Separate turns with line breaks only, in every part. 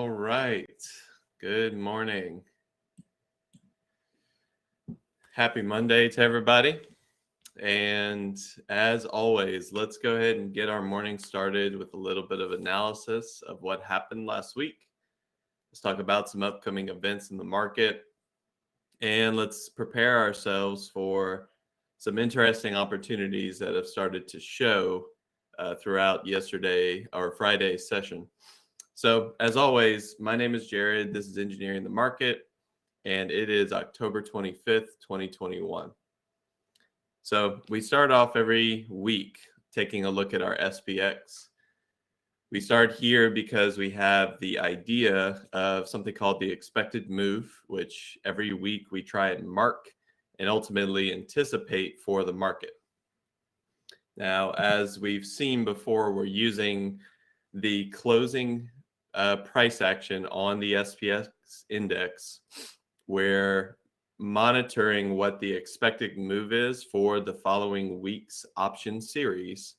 All right. Good morning. Happy Monday to everybody. And as always, let's go ahead and get our morning started with a little bit of analysis of what happened last week. Let's talk about some upcoming events in the market. And let's prepare ourselves for some interesting opportunities that have started to show throughout yesterday or Friday's session. So, as always, my name is Jared. This is Engineering the Market, and it is October 25th, 2021. So, we start off every week taking a look at our SPX. We start here because we have the idea of something called the expected move, which every week we try and mark and ultimately anticipate for the market. Now, as we've seen before, we're using the closing price action on the SPX index. We're monitoring what the expected move is for the following week's option series.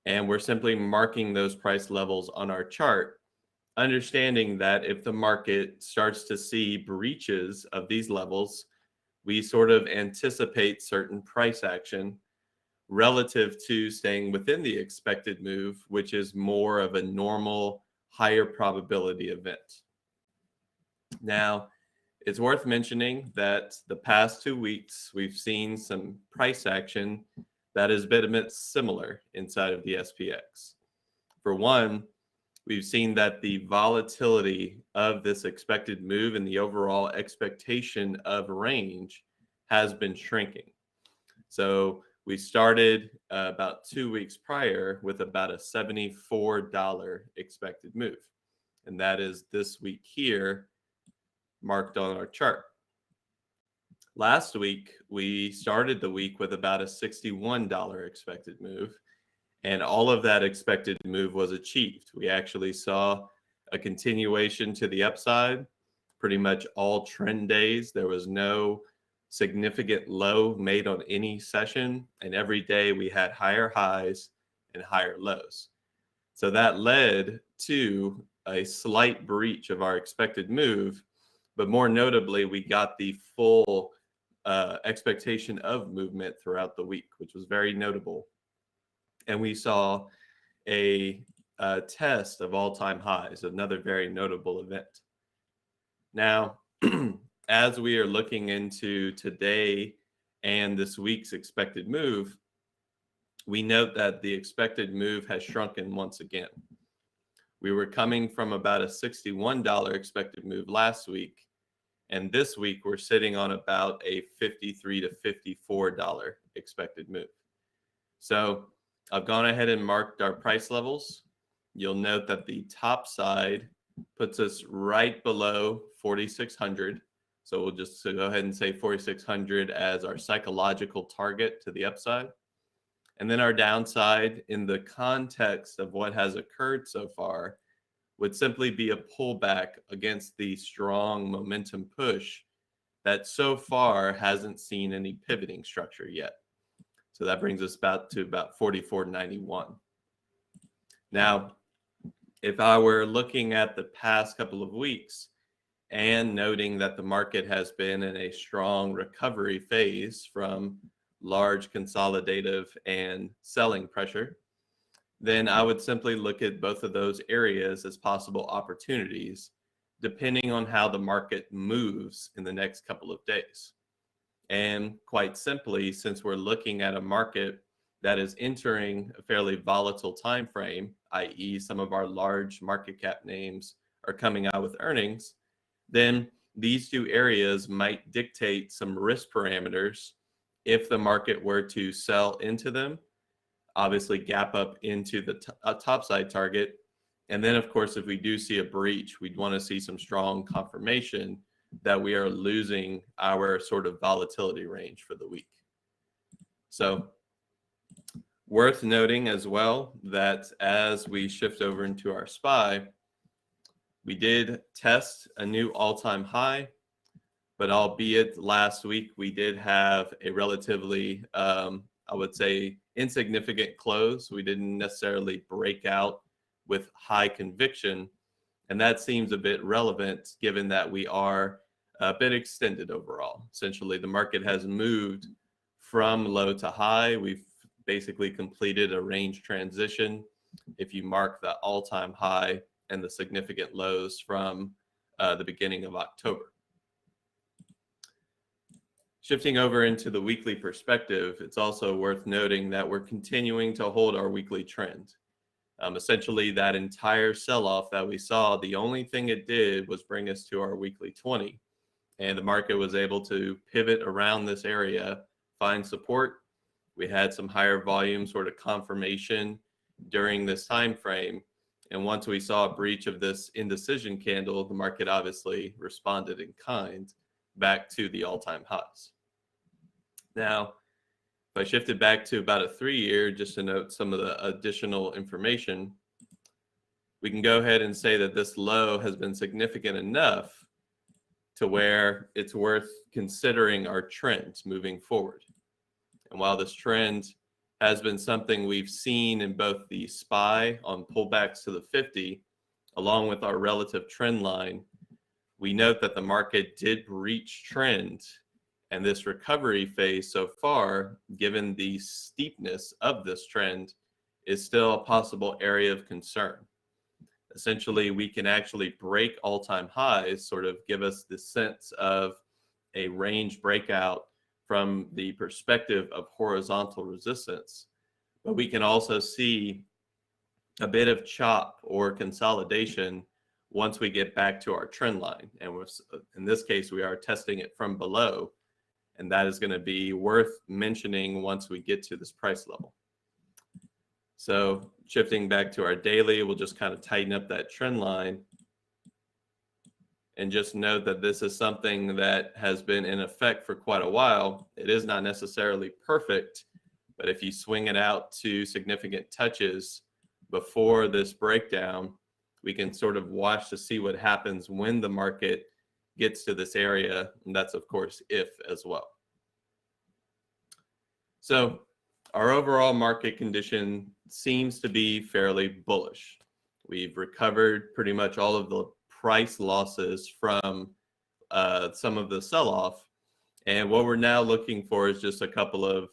And we're simply marking those price levels on our chart, understanding that if the market starts to see breaches of these levels, we sort of anticipate certain price action relative to staying within the expected move, which is more of a normal, higher probability event. Now, it's worth mentioning that the past 2 weeks, we've seen some price action that has been a bit similar inside of the SPX. For one, we've seen that the volatility of this expected move and the overall expectation of range has been shrinking. So we started about 2 weeks prior with about a $74 expected move. And that is this week here, marked on our chart. Last week, we started the week with about a $61 expected move. And all of that expected move was achieved. We actually saw a continuation to the upside. Pretty much all trend days, there was no significant low made on any session, and every day we had higher highs and higher lows. So that led to a slight breach of our expected move, but more notably, we got the full expectation of movement throughout the week, which was very notable. And we saw a test of all-time highs, another very notable event. Now, as we are looking into today and this week's expected move, we note that the expected move has shrunken once again. We were coming from about a $61 expected move last week, and this week we're sitting on about a $53 to $54 expected move. So I've gone ahead and marked our price levels. You'll note that the top side puts us right below 4,600. So we'll just go ahead and say 4,600 as our psychological target to the upside. And then our downside, in the context of what has occurred so far, would simply be a pullback against the strong momentum push that so far hasn't seen any pivoting structure yet. So that brings us to about 44.91. Now, if I were looking at the past couple of weeks, and noting that the market has been in a strong recovery phase from large consolidative and selling pressure, then I would simply look at both of those areas as possible opportunities, depending on how the market moves in the next couple of days. And quite simply, since we're looking at a market that is entering a fairly volatile time frame, i.e. some of our large market cap names are coming out with earnings, then these two areas might dictate some risk parameters if the market were to sell into them, obviously gap up into the top side target. And then, of course, if we do see a breach, we'd want to see some strong confirmation that we are losing our sort of volatility range for the week. So worth noting as well that as we shift over into our SPY, we did test a new all-time high, but albeit last week we did have a relatively, I would say, insignificant close. We didn't necessarily break out with high conviction. And that seems a bit relevant given that we are a bit extended overall. Essentially, the market has moved from low to high. We've basically completed a range transition. If you mark the all-time high and the significant lows from the beginning of October. Shifting over into the weekly perspective, it's also worth noting that we're continuing to hold our weekly trend. Essentially, that entire sell-off that we saw, the only thing it did was bring us to our weekly 20. And the market was able to pivot around this area, find support. We had some higher volume sort of confirmation during this time frame. And once we saw a breach of this indecision candle, the market obviously responded in kind back to the all-time highs. Now, if I shifted back to about a 3-year, just to note some of the additional information, we can go ahead and say that this low has been significant enough to where it's worth considering our trend moving forward. And while this trend has been something we've seen in both the SPY on pullbacks to the 50, along with our relative trend line, we note that the market did breach trend, and this recovery phase so far, given the steepness of this trend, is still a possible area of concern. Essentially, we can actually break all-time highs, sort of give us the sense of a range breakout from the perspective of horizontal resistance. But we can also see a bit of chop or consolidation once we get back to our trend line. And in this case, we are testing it from below. And that is going to be worth mentioning once we get to this price level. So shifting back to our daily, we'll just kind of tighten up that trend line. And just note that this is something that has been in effect for quite a while. It is not necessarily perfect, but if you swing it out to significant touches before this breakdown, we can sort of watch to see what happens when the market gets to this area. And that's, of course, if as well. So our overall market condition seems to be fairly bullish. We've recovered pretty much all of the price losses from some of the sell-off. And what we're now looking for is just a couple of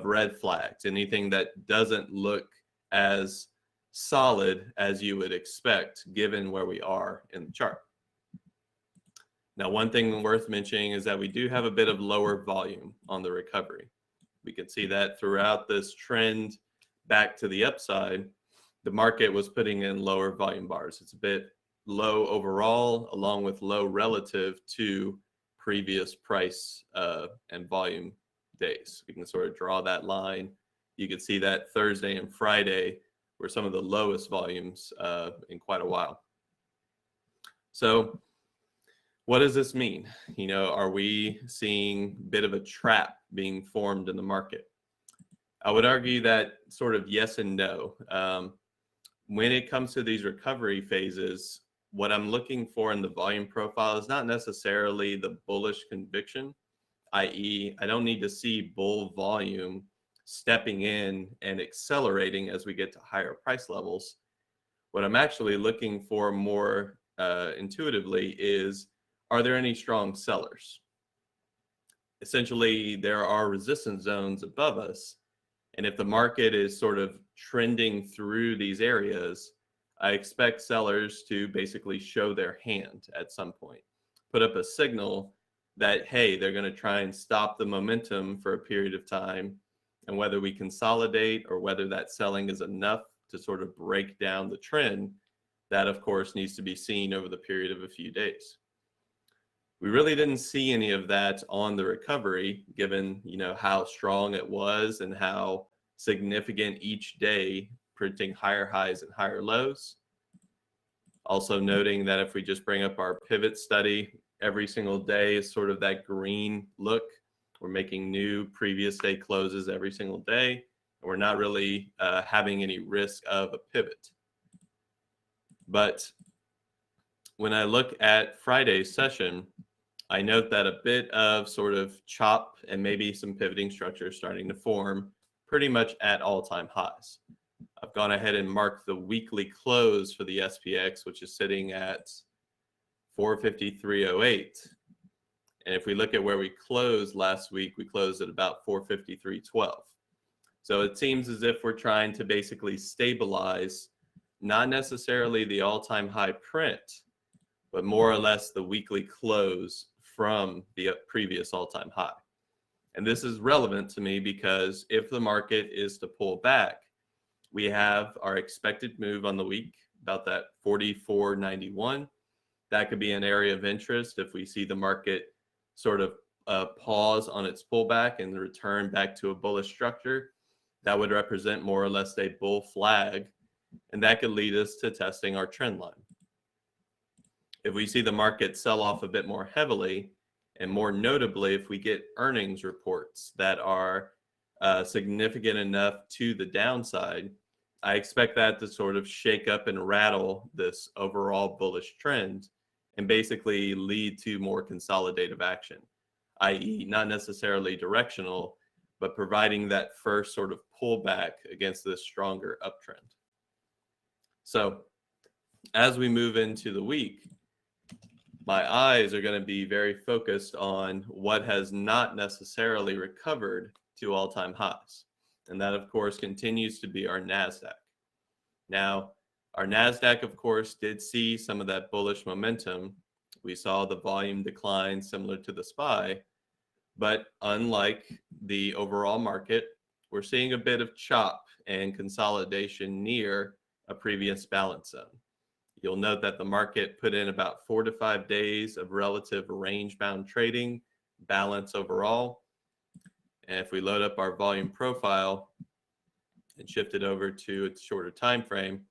red flags, anything that doesn't look as solid as you would expect given where we are in the chart. Now, one thing worth mentioning is that we do have a bit of lower volume on the recovery. We can see that throughout this trend back to the upside, the market was putting in lower volume bars. It's a bit low overall, along with low relative to previous price and volume days. We can sort of draw that line. You can see that Thursday and Friday were some of the lowest volumes in quite a while. So what does this mean? You know, are we seeing a bit of a trap being formed in the market? I would argue that sort of yes and no. When it comes to these recovery phases, what I'm looking for in the volume profile is not necessarily the bullish conviction, i.e., I don't need to see bull volume stepping in and accelerating as we get to higher price levels. What I'm actually looking for more intuitively is, are there any strong sellers? Essentially, there are resistance zones above us. And if the market is sort of trending through these areas, I expect sellers to basically show their hand at some point, put up a signal that, hey, they're going to try and stop the momentum for a period of time. And whether we consolidate or whether that selling is enough to sort of break down the trend, that of course needs to be seen over the period of a few days. We really didn't see any of that on the recovery, given, you know, how strong it was and how significant each day, printing higher highs and higher lows. Also noting that if we just bring up our pivot study, every single day is sort of that green look. We're making new previous day closes every single day, and we're not really having any risk of a pivot. But when I look at Friday's session, I note that a bit of sort of chop and maybe some pivoting structure starting to form pretty much at all-time highs. I've gone ahead and marked the weekly close for the SPX, which is sitting at 453.08. And if we look at where we closed last week, we closed at about 453.12. So it seems as if we're trying to basically stabilize, not necessarily the all-time high print, but more or less the weekly close from the previous all-time high. And this is relevant to me because if the market is to pull back, we have our expected move on the week, about that 44.91. That could be an area of interest if we see the market sort of pause on its pullback and return back to a bullish structure. That would represent more or less a bull flag, and that could lead us to testing our trend line. If we see the market sell off a bit more heavily, and more notably, if we get earnings reports that are significant enough to the downside, I expect that to sort of shake up and rattle this overall bullish trend and basically lead to more consolidative action, i.e. not necessarily directional, but providing that first sort of pullback against this stronger uptrend. So as we move into the week, my eyes are going to be very focused on what has not necessarily recovered to all-time highs. And that, of course, continues to be our Nasdaq. Now, our Nasdaq, of course, did see some of that bullish momentum. We saw the volume decline similar to the SPY, but unlike the overall market, we're seeing a bit of chop and consolidation near a previous balance zone. You'll note that the market put in about 4 to 5 days of relative range-bound trading, balance overall. And if we load up our volume profile and shift it over to its shorter time frame,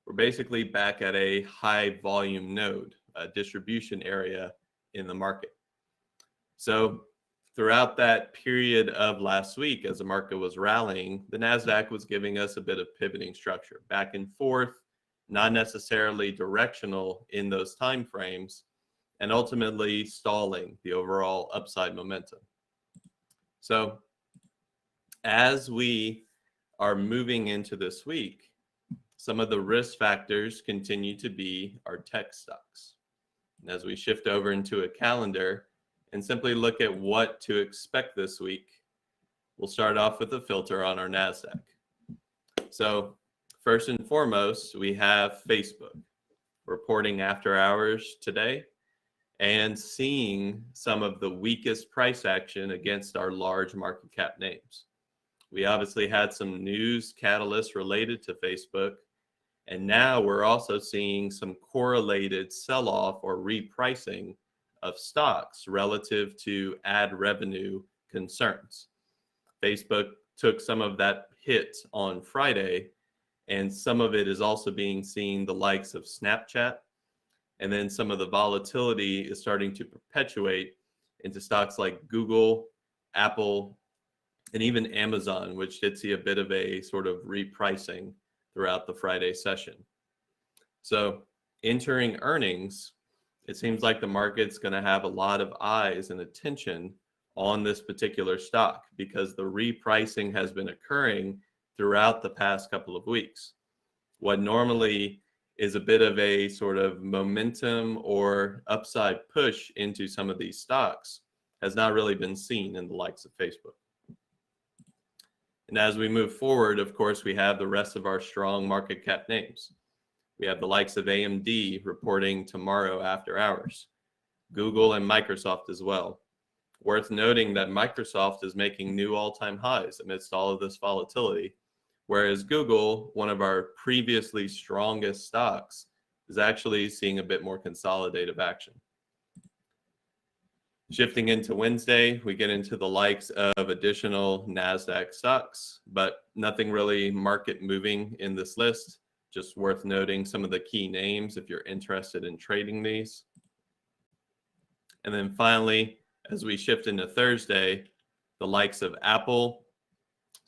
we're basically back at a high volume node, a distribution area in the market. So throughout that period of last week, as the market was rallying, the Nasdaq was giving us a bit of pivoting structure, back and forth, not necessarily directional in those time frames, and ultimately stalling the overall upside momentum. So as we are moving into this week, some of the risk factors continue to be our tech stocks. And as we shift over into a calendar and simply look at what to expect this week, we'll start off with a filter on our Nasdaq. So first and foremost, we have Facebook reporting after hours today and seeing some of the weakest price action against our large market cap names. We obviously had some news catalysts related to Facebook, and now we're also seeing some correlated sell-off or repricing of stocks relative to ad revenue concerns. Facebook took some of that hit on Friday, and some of it is also being seen the likes of Snapchat. And then some of the volatility is starting to perpetuate into stocks like Google, Apple, and even Amazon, which did see a bit of a sort of repricing throughout the Friday session. So entering earnings, it seems like the market's going to have a lot of eyes and attention on this particular stock because the repricing has been occurring throughout the past couple of weeks. What normally is a bit of a sort of momentum or upside push into some of these stocks has not really been seen in the likes of Facebook. And as we move forward, of course, we have the rest of our strong market cap names. We have the likes of AMD reporting tomorrow after hours, Google and Microsoft as well. Worth noting that Microsoft is making new all-time highs amidst all of this volatility, whereas Google, one of our previously strongest stocks, is actually seeing a bit more consolidative action. Shifting into Wednesday, we get into the likes of additional Nasdaq stocks, but nothing really market moving in this list. Just worth noting some of the key names if you're interested in trading these. And then finally, as we shift into Thursday, the likes of Apple,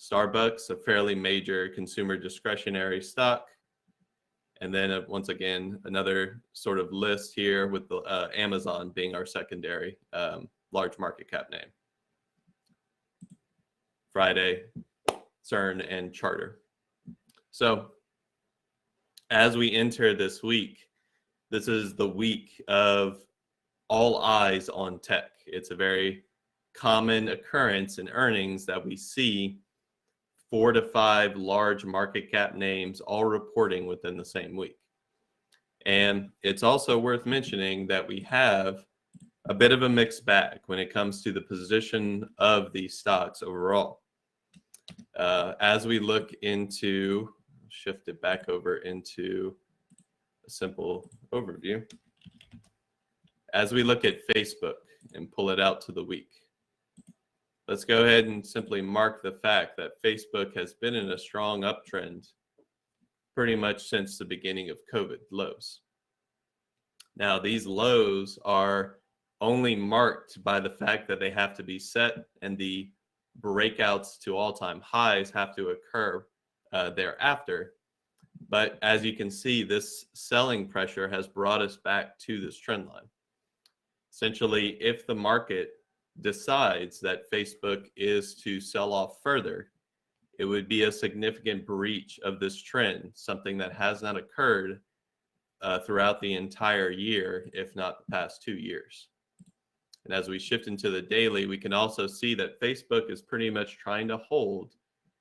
Starbucks, a fairly major consumer discretionary stock. And then once again, another sort of list here with the Amazon being our secondary large market cap name. Friday, CERN and Charter. So as we enter this week, this is the week of all eyes on tech. It's a very common occurrence in earnings that we see 4 to 5 large market cap names all reporting within the same week. And it's also worth mentioning that we have a bit of a mixed bag when it comes to the position of these stocks overall. As we look into, shift it back over into a simple overview. As we look at Facebook and pull it out to the week, let's go ahead and simply mark the fact that Facebook has been in a strong uptrend pretty much since the beginning of COVID lows. Now, these lows are only marked by the fact that they have to be set and the breakouts to all-time highs have to occur thereafter. But as you can see, this selling pressure has brought us back to this trend line. Essentially, if the market decides that Facebook is to sell off further, it would be a significant breach of this trend, something that has not occurred throughout the entire year, if not the past 2 years. And as we shift into the daily, we can also see that Facebook is pretty much trying to hold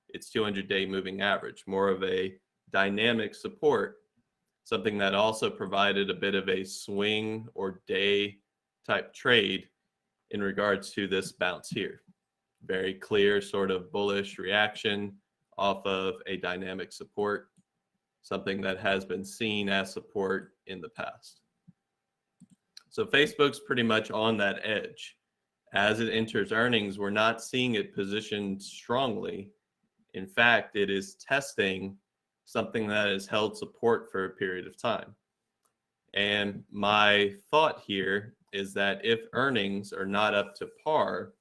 its 200-day moving average, more of a dynamic support, something that also provided a bit of a swing or day type trade in regards to this bounce here. Very clear sort of bullish reaction off of a dynamic support, something that has been seen as support in the past. So Facebook's pretty much on that edge. As it enters earnings, we're not seeing it positioned strongly. In fact, it is testing something that has held support for a period of time. And my thought here is that if earnings are not up to par,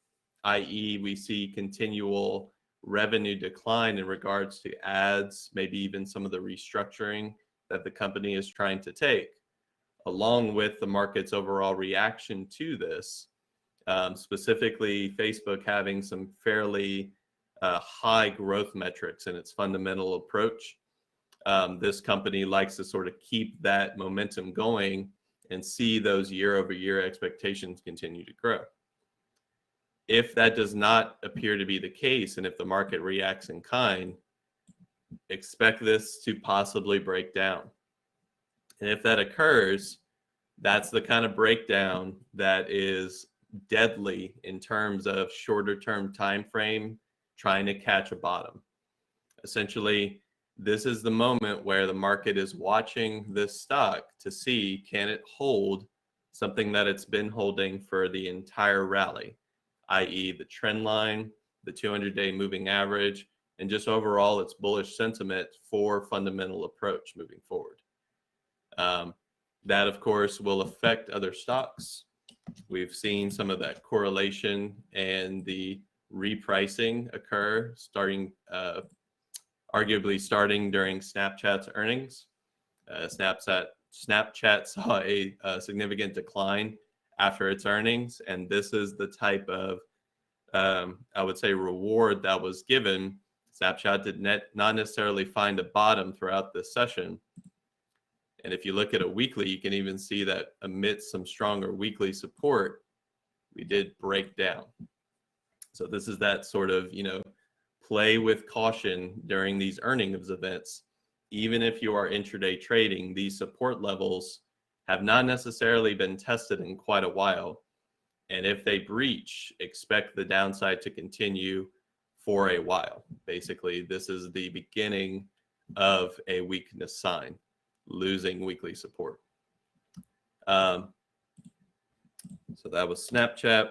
i.e. we see continual revenue decline in regards to ads, maybe even some of the restructuring that the company is trying to take, along with the market's overall reaction to this, specifically Facebook having some fairly high growth metrics in its fundamental approach. This company likes to sort of keep that momentum going and see those year-over-year expectations continue to grow. If that does not appear to be the case, and if the market reacts in kind, expect this to possibly break down. And if that occurs, that's the kind of breakdown that is deadly in terms of shorter term time frame, trying to catch a bottom. Essentially, this is the moment where the market is watching this stock to see, can it hold something that it's been holding for the entire rally, i.e. the trend line, the 200-day moving average, and just overall its bullish sentiment for fundamental approach moving forward. That, of course, will affect other stocks. We've seen some of that correlation and the repricing occur arguably starting during Snapchat's earnings. Snapchat saw a significant decline after its earnings, and this is the type of, I would say, reward that was given. Snapchat did not necessarily find a bottom throughout this session. And if you look at a weekly, you can even see that amidst some stronger weekly support, we did break down. So this is that sort of, play with caution during these earnings events. Even if you are intraday trading, these support levels have not necessarily been tested in quite a while. And if they breach, expect the downside to continue for a while. Basically, this is the beginning of a weakness sign, losing weekly support. So that was Snapchat.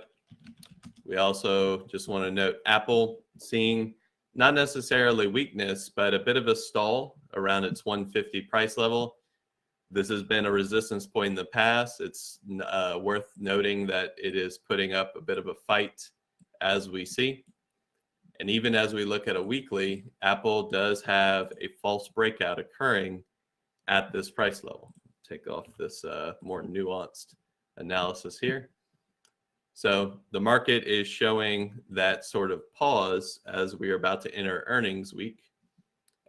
We also just want to note Apple seeing not necessarily weakness, but a bit of a stall around its 150 price level. This has been a resistance point in the past. It's worth noting that it is putting up a bit of a fight as we see. And even as we look at a weekly, Apple does have a false breakout occurring at this price level. Take off this more nuanced analysis here. So the market is showing that sort of pause as we are about to enter earnings week.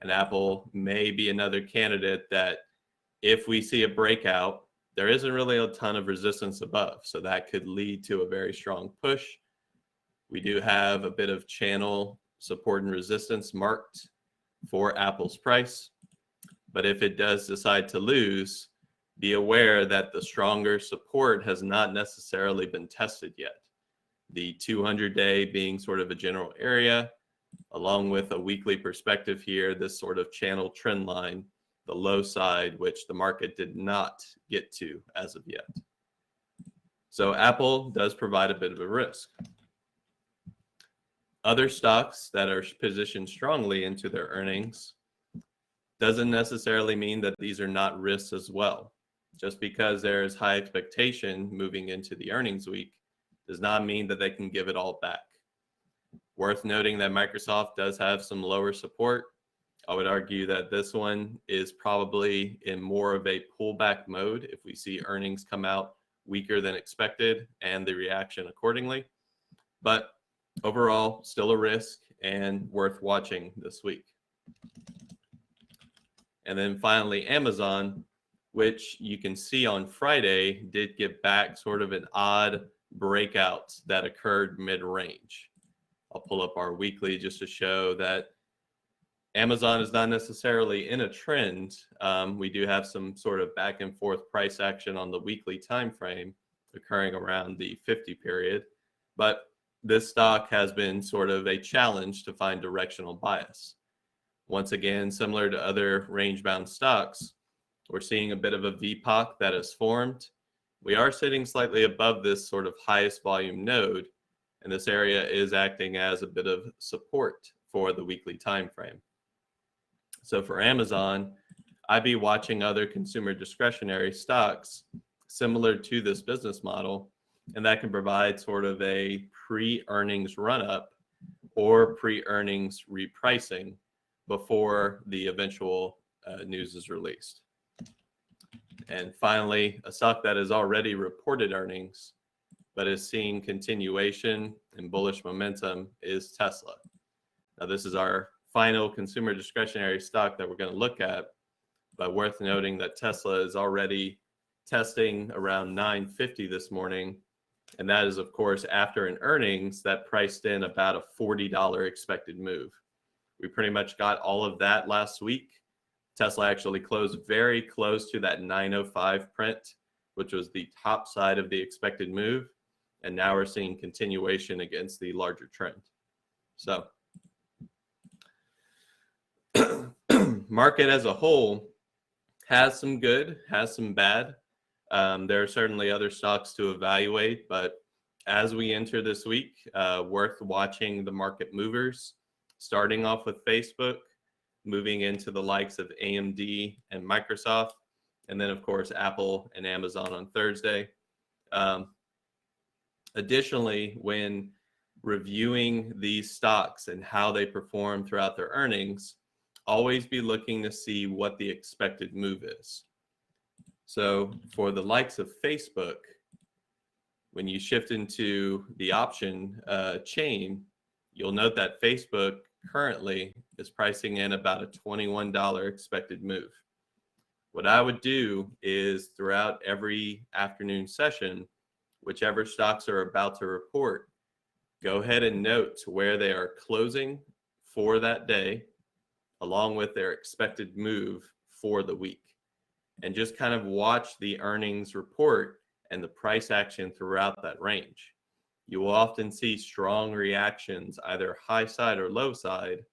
And Apple may be another candidate that if we see a breakout, there isn't really a ton of resistance above. So that could lead to a very strong push. We do have a bit of channel support and resistance marked for Apple's price. But if it does decide to lose, be aware that the stronger support has not necessarily been tested yet. The 200-day being sort of a general area, along with a weekly perspective here, this sort of channel trend line, the low side, which the market did not get to as of yet. So Apple does provide a bit of a risk. Other stocks that are positioned strongly into their earnings doesn't necessarily mean that these are not risks as well. Just because there is high expectation moving into the earnings week does not mean that they can give it all back. Worth noting that Microsoft does have some lower support. I would argue that this one is probably in more of a pullback mode if we see earnings come out weaker than expected and the reaction accordingly. But overall, still a risk and worth watching this week. And then finally, Amazon, which you can see on Friday, did get back sort of an odd breakout that occurred mid-range. I'll pull up our weekly just to show that Amazon is not necessarily in a trend. We do have some sort of back and forth price action on the weekly time frame occurring around the 50 period. But this stock has been sort of a challenge to find directional bias. Once again, similar to other range-bound stocks, we're seeing a bit of a VPOC that has formed. We are sitting slightly above this sort of highest volume node, and this area is acting as a bit of support for the weekly time frame. So for Amazon, I'd be watching other consumer discretionary stocks similar to this business model, and that can provide sort of a pre-earnings run-up or pre-earnings repricing before the eventual news is released. And finally, a stock that has already reported earnings but is seeing continuation and bullish momentum is Tesla. Now, this is our final consumer discretionary stock that we're going to look at, but worth noting that Tesla is already testing around $9.50 this morning, and that is, of course, after an earnings that priced in about a $40 expected move. We pretty much got all of that last week. Tesla actually closed very close to that 905 print, which was the top side of the expected move. And now we're seeing continuation against the larger trend. So market as a whole has some good, has some bad. There are certainly other stocks to evaluate, but as we enter this week, worth watching the market movers, starting off with Facebook, moving into the likes of AMD and Microsoft, and then, of course, Apple and Amazon on Thursday. Additionally, when reviewing these stocks and how they perform throughout their earnings, always be looking to see what the expected move is. So for the likes of Facebook, when you shift into the option chain, you'll note that Facebook currently is pricing in about a $21 expected move. What I would do is throughout every afternoon session, whichever stocks are about to report, go ahead and note where they are closing for that day, along with their expected move for the week. And just kind of watch the earnings report and the price action throughout that range. You will often see strong reactions, either high side or low side,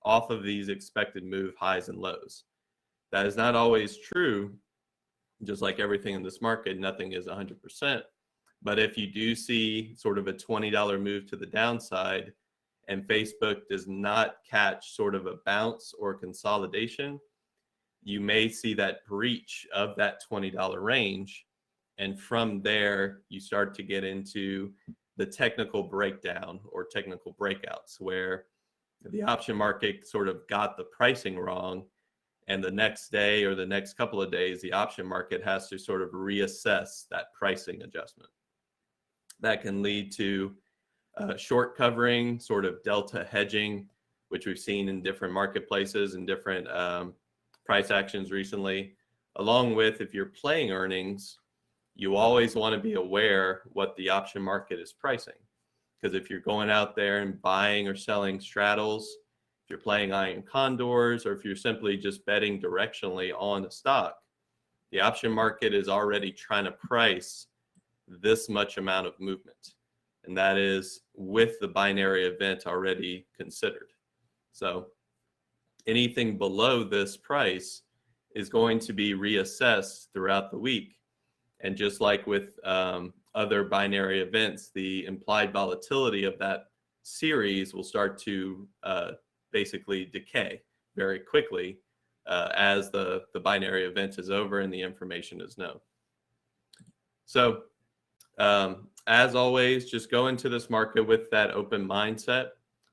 off of these expected move highs and lows. That is not always true. Just like everything in this market, nothing is 100%. But if you do see sort of a $20 move to the downside and Facebook does not catch sort of a bounce or consolidation, you may see that breach of that $20 range. And from there, you start to get into the technical breakdown or technical breakouts where the option market sort of got the pricing wrong. And the next day or the next couple of days, the option market has to sort of reassess that pricing adjustment. That can lead to short covering, sort of delta hedging, which we've seen in different marketplaces and different price actions recently. Along with, if you're playing earnings, you always want to be aware what the option market is pricing. Because if you're going out there and buying or selling straddles, if you're playing iron condors, or if you're simply just betting directionally on a stock, the option market is already trying to price this much amount of movement. And that is with the binary event already considered. So anything below this price is going to be reassessed throughout the week. And just like with other binary events, the implied volatility of that series will start to basically decay very quickly as the binary event is over and the information is known. So as always, just go into this market with that open mindset.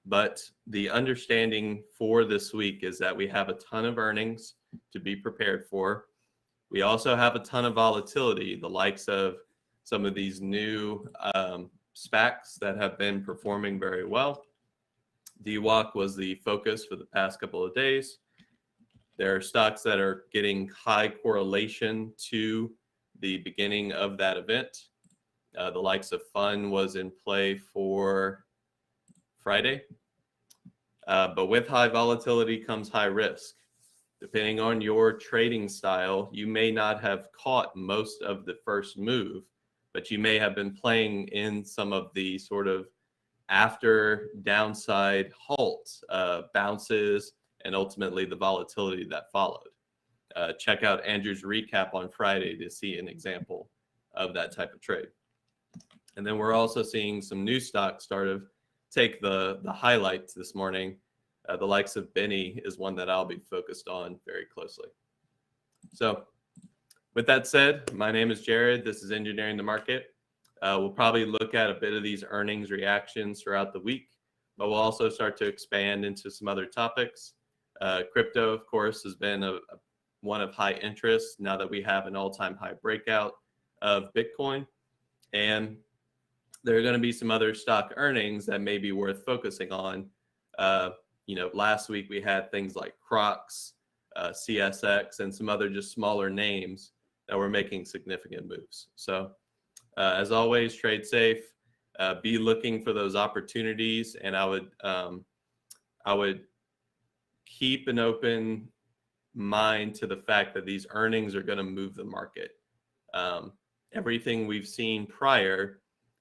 But the understanding for this week is that we have a ton of earnings to be prepared for. We also have a ton of volatility, the likes of some of these new SPACs that have been performing very well. DWAC was the focus for the past couple of days. There are stocks that are getting high correlation to the beginning of that event. The likes of FUN was in play for Friday. But with high volatility comes high risk. Depending on your trading style, you may not have caught most of the first move, but you may have been playing in some of the sort of after downside halts, bounces, and ultimately the volatility that followed. Check out Andrew's recap on Friday to see an example of that type of trade. And then we're also seeing some new stocks start to take the highlights this morning. The likes of Benny is one that I'll be focused on very closely. So with that said, my name is Jared. This is Engineering the Market. We'll probably look at a bit of these earnings reactions throughout the week, but we'll also start to expand into some other topics. Crypto, of course, has been one of high interest now that we have an all-time high breakout of Bitcoin. And there are going to be some other stock earnings that may be worth focusing on. Last week we had things like Crocs, CSX, and some other just smaller names that were making significant moves. So as always, trade safe, be looking for those opportunities. And I would keep an open mind to the fact that these earnings are going to move the market. Everything we've seen prior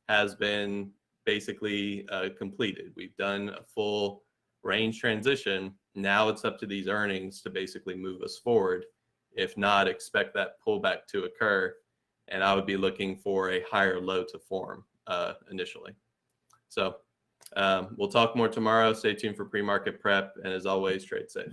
has been basically completed. We've done a full range transition. Now it's up to these earnings to basically move us forward. If not, expect that pullback to occur. And I would be looking for a higher low to form initially. So we'll talk more tomorrow. Stay tuned for pre-market prep. And as always, trade safe.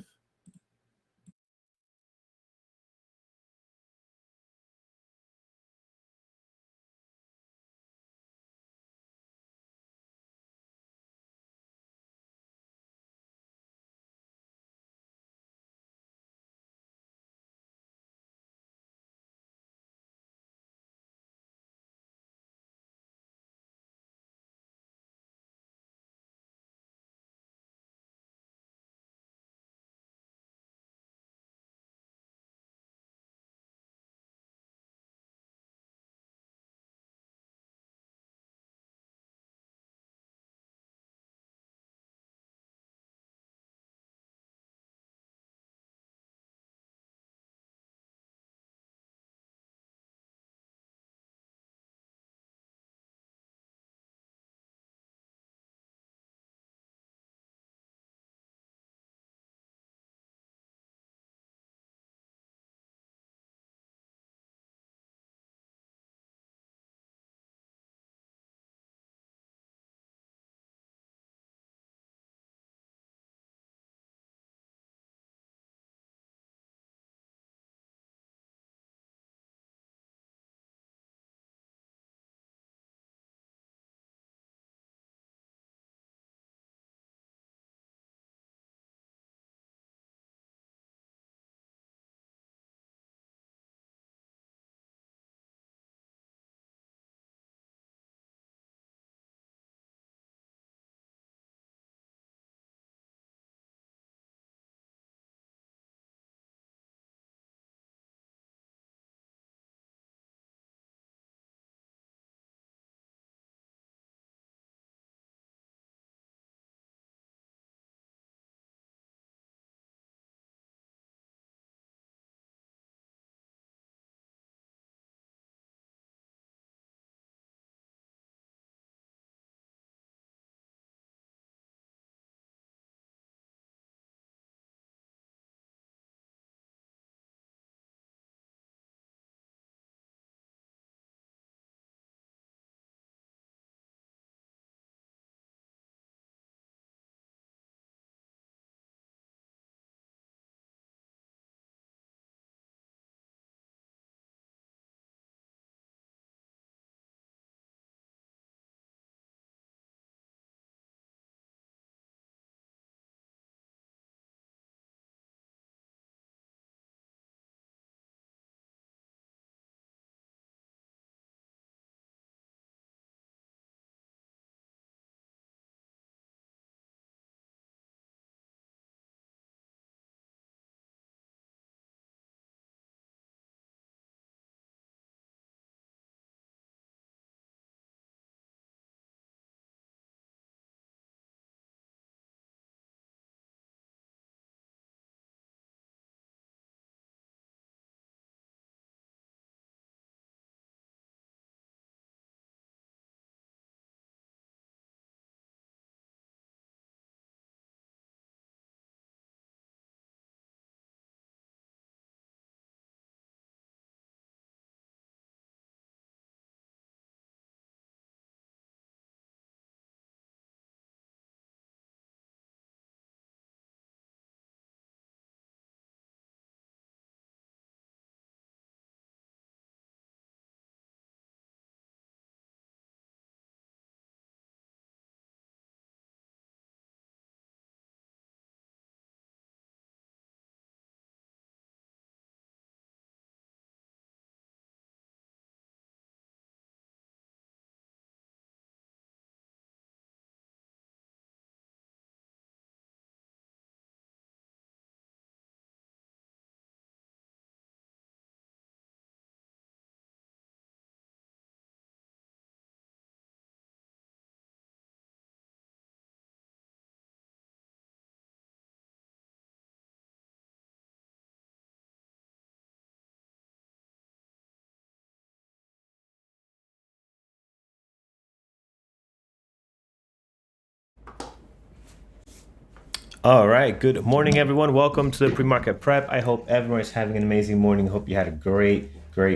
All right. Good morning, everyone. Welcome to the pre-market prep. I hope everyone is having an amazing morning. Hope you had a great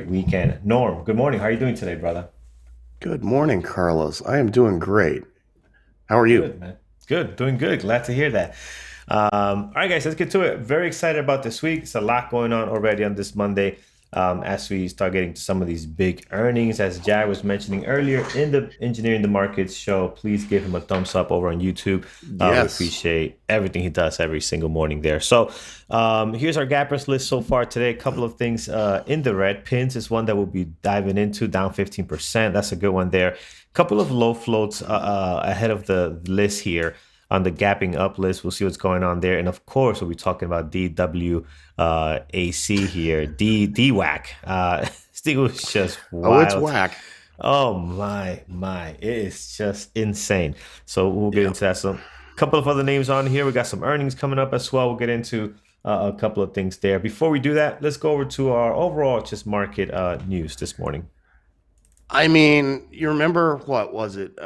weekend. Norm, good morning. How are you doing today, brother?
Good morning, Carlos. I am doing great. How are you?
Good, man. Good. Doing good. Glad to hear that. All right, guys, let's get to it. Very excited about this week. It's a lot going on already on this Monday. As we start getting to some of these big earnings, as Jai was mentioning earlier in the Engineering the Markets show, please give him a thumbs up over on YouTube. We
Yes.
appreciate everything he does every single morning there. So here's our gappers list so far today. A couple of things in the red. Pins is one that we'll be diving into, down 15%. That's a good one there. Couple of low floats ahead of the list here on the gapping up list. We'll see what's going on there. And of course, we'll be talking about DWAC here, DWAC. It was just
Oh, it's
wild.
whack.
Oh my. It is just insane. So we'll get
Yeah.
into that. So a couple of other names on here. We got some earnings coming up as well. We'll get into a couple of things there. Before we do that, let's go over to our overall just market news this morning.
I mean, you remember what was it?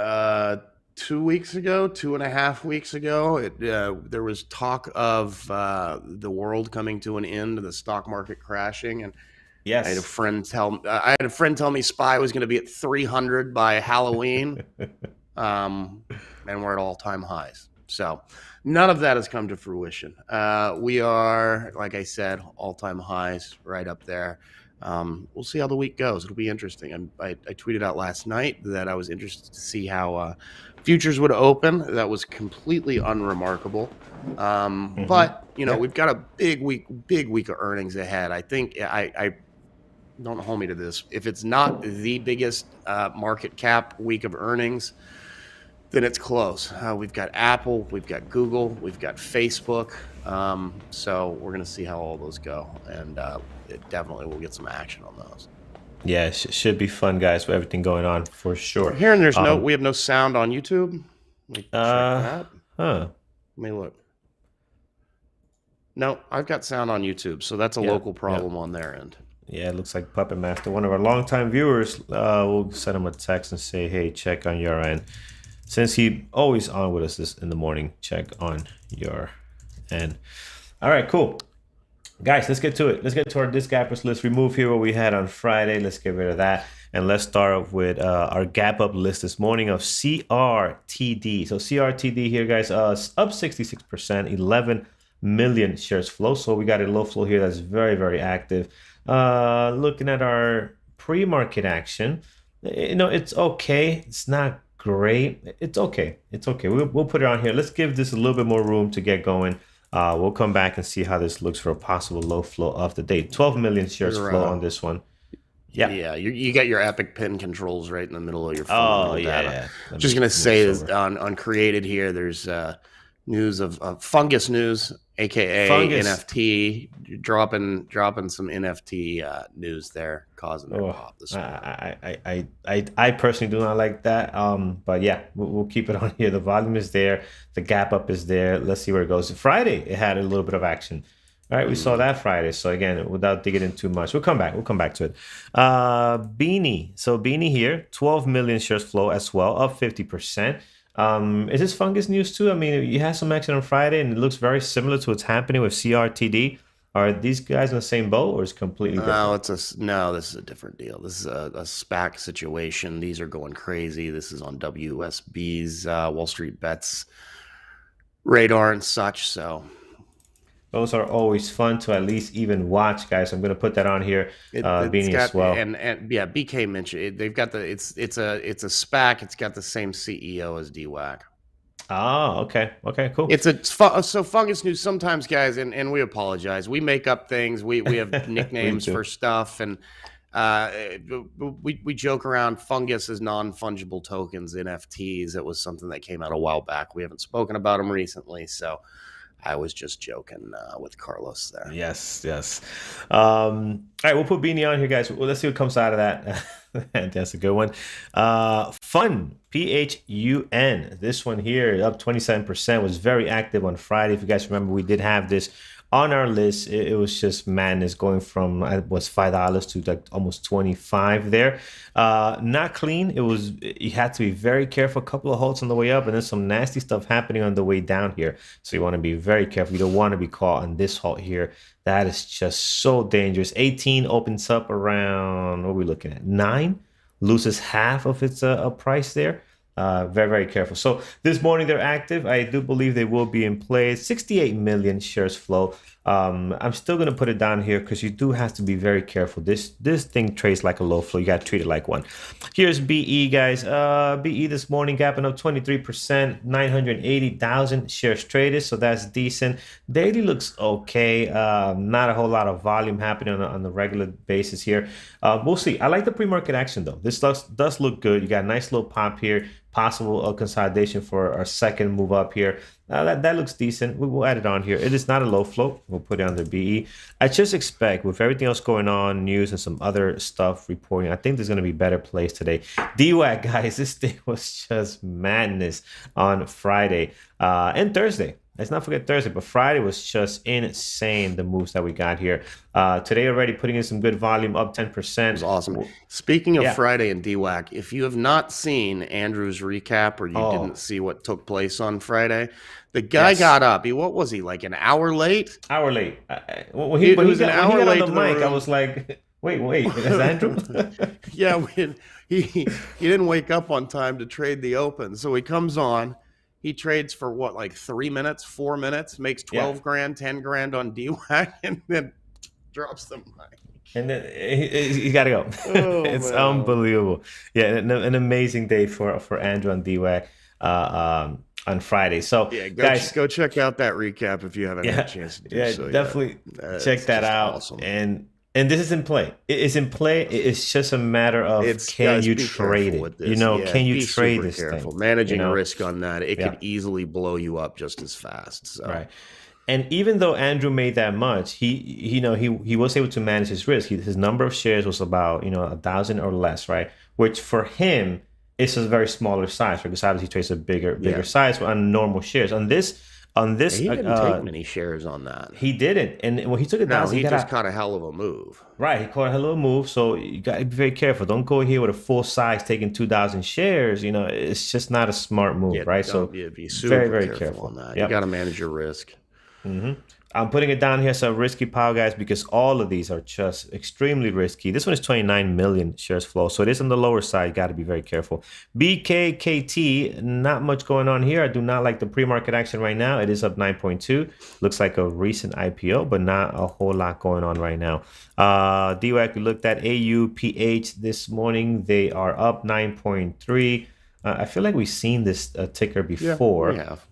2 weeks ago, 2.5 weeks ago, there was talk of the world coming to an end and the stock market crashing. And
Yes.
I had a friend tell me SPY was going to be at 300 by Halloween, and we're at all-time highs. So none of that has come to fruition. We are, like I said, all-time highs right up there. We'll see how the week goes. It'll be interesting. I tweeted out last night that I was interested to see how futures would open. That was completely unremarkable. But
Yeah.
we've got a big week of earnings ahead. I think I don't hold me to this. If it's not the biggest market cap week of earnings, then it's close. We've got Apple, we've got Google, we've got Facebook. So we're going to see how all those go. And it definitely will get some action on those.
Yeah, it should be fun, guys, with everything going on for sure.
Hearing
Um,
we have no sound on YouTube. Let me check
uh,
that.
huh.
Let me look. No, I've got sound on YouTube, so that's a
Yeah,
local
yeah,
problem on their end.
yeah. It looks like Puppet Master, one of our longtime viewers. We'll send him a text and say, "Hey, check on your end." Since he always on with us this in the morning, check on your end. All right, cool. Guys, let's get to it. Let's get to our disc gappers. Let's remove here what we had on Friday. Let's get rid of that. And let's start off with our gap up list this morning of CRTD. So CRTD here, guys, up 66%, 11 million shares flow. So we got a low flow here that's very active. Looking at our pre-market action, it's okay. It's not great. It's okay. It's okay. We'll put it on here. Let's give this a little bit more room to get going. We'll come back and see how this looks for a possible low flow of the day. 12 million shares
You're,
flow on this one. Yeah.
yeah, you got your Epic pin controls right in the middle of your
Oh,
fundamental
yeah,
data.
yeah. Let
Just
me
gonna
move
say
this
is
over.
on Created here. There's news of fungus news, aka
Fungus.
NFT, dropping some NFT news there, causing their
Oh,
pop this morning.
I personally do not like that. But yeah, we'll keep it on here. The volume is there. The gap up is there. Let's see where it goes. Friday, it had a little bit of action. All right, we saw
Mm.
that Friday. So again, without digging in too much, we'll come back. We'll come back to it. Beanie. So Beanie here, 12 million shares flow as well, up 50%. Is this fungus news too? I mean, you had some action on Friday, and it looks very similar to what's happening with CRTD. Are these guys in the same boat, or is it completely
No,
different?
no. This is a different deal. This is a SPAC situation. These are going crazy. This is on WSB's Wall Street Bets radar and such. So
Those are always fun to at least even watch, guys. I'm going to put that on here,
it's
Beanie as
got
well.
and yeah, BK mentioned it, they've got the it's a SPAC. It's got the same CEO as DWAC.
Ah, okay, cool.
So fungus news sometimes, guys, and we apologize. We make up things. We have
We
nicknames for
too.
stuff, and uh, we joke around fungus as non-fungible tokens, NFTs. It was something that came out a while back. We haven't spoken about them recently, so I was just joking with Carlos there.
Yes. All right, we'll put Beanie on here, guys. Well, let's see what comes out of that. That's a good one. Fun, PHUN. This one here, up 27%, was very active on Friday. If you guys remember, we did have this on our list, it was just madness going from was $5 to like almost 25 there. Not clean. You had to be very careful. A couple of halts on the way up, and then some nasty stuff happening on the way down here. So you want to be very careful. You don't want to be caught on this halt here. That is just so dangerous. 18 opens up around, what are we looking at? 9, loses half of its price there. Very, very careful. So this morning they're active. I do believe they will be in play. 68 million shares flow. I'm still going to put it down here because you do have to be very careful. This thing trades like a low flow. You got to treat it like one. Here's BE, guys. BE this morning gapping up 23%, 980,000 shares traded. So that's decent. Daily looks okay. Not a whole lot of volume happening on the regular basis here. We'll see. I like the pre-market action though. This does look good. You got a nice little pop here. Possible consolidation for our second move up here. That looks decent. We will add it on here. It is not a low float. We'll put it under BE. I just expect with everything else going on, news and some other stuff reporting, I think there's going to be better plays today. DWAC, guys, this thing was just madness on Friday and Thursday. Let's not forget Thursday, but Friday was just insane, the moves that we got here. Today already putting in some good volume, up 10%.
It was awesome. Speaking of Friday and DWAC, if you have not seen Andrew's recap or you didn't see what took place on Friday, the guy got up. What was he, like an hour late?
Hour late. When he got on the mic, I was like, wait, is Andrew?
Yeah, he didn't wake up on time to trade the open. So he comes on. He trades for what, like 3 minutes, 4 minutes, makes 12 grand, 10 grand on DWAC, and then drops the mic.
And then he got to go. It's unbelievable. Yeah, an amazing day for Andrew and DWAC on Friday. So, guys,
go check out that recap if you haven't had a chance to do so.
Definitely check that out.
Awesome.
And this is in play. It's in play. It's just a matter of can you trade it? Can you trade this thing?
Managing risk on that, it could easily blow you up just as fast. So.
Right. And even though Andrew made that much, he was able to manage his risk. His number of shares was about 1,000 or less, right? Which for him is a very smaller size, because obviously he trades a bigger size on normal shares. On this,
he didn't take many shares on that.
He didn't, and when he took it down,
he just caught a hell of a move.
Right, he caught a hell of a move. So you got to be very careful. Don't go here with a full size taking 2,000 shares. It's just not a smart move, right? So
be super
very
careful on that. Yep. You got to manage your risk.
Mm-hmm. I'm putting it down here as a risky pile, guys, because all of these are just extremely risky. This one is 29 million shares flow, so it is on the lower side. Got to be very careful. Bkkt, not much going on here. I do not like the pre-market action right now. It is up 9.2. Looks like a recent IPO, but not a whole lot going on right now. DWAC, we looked at AUPH this morning. They are up 9.3. I feel like we've seen this ticker before.
Yeah, we have.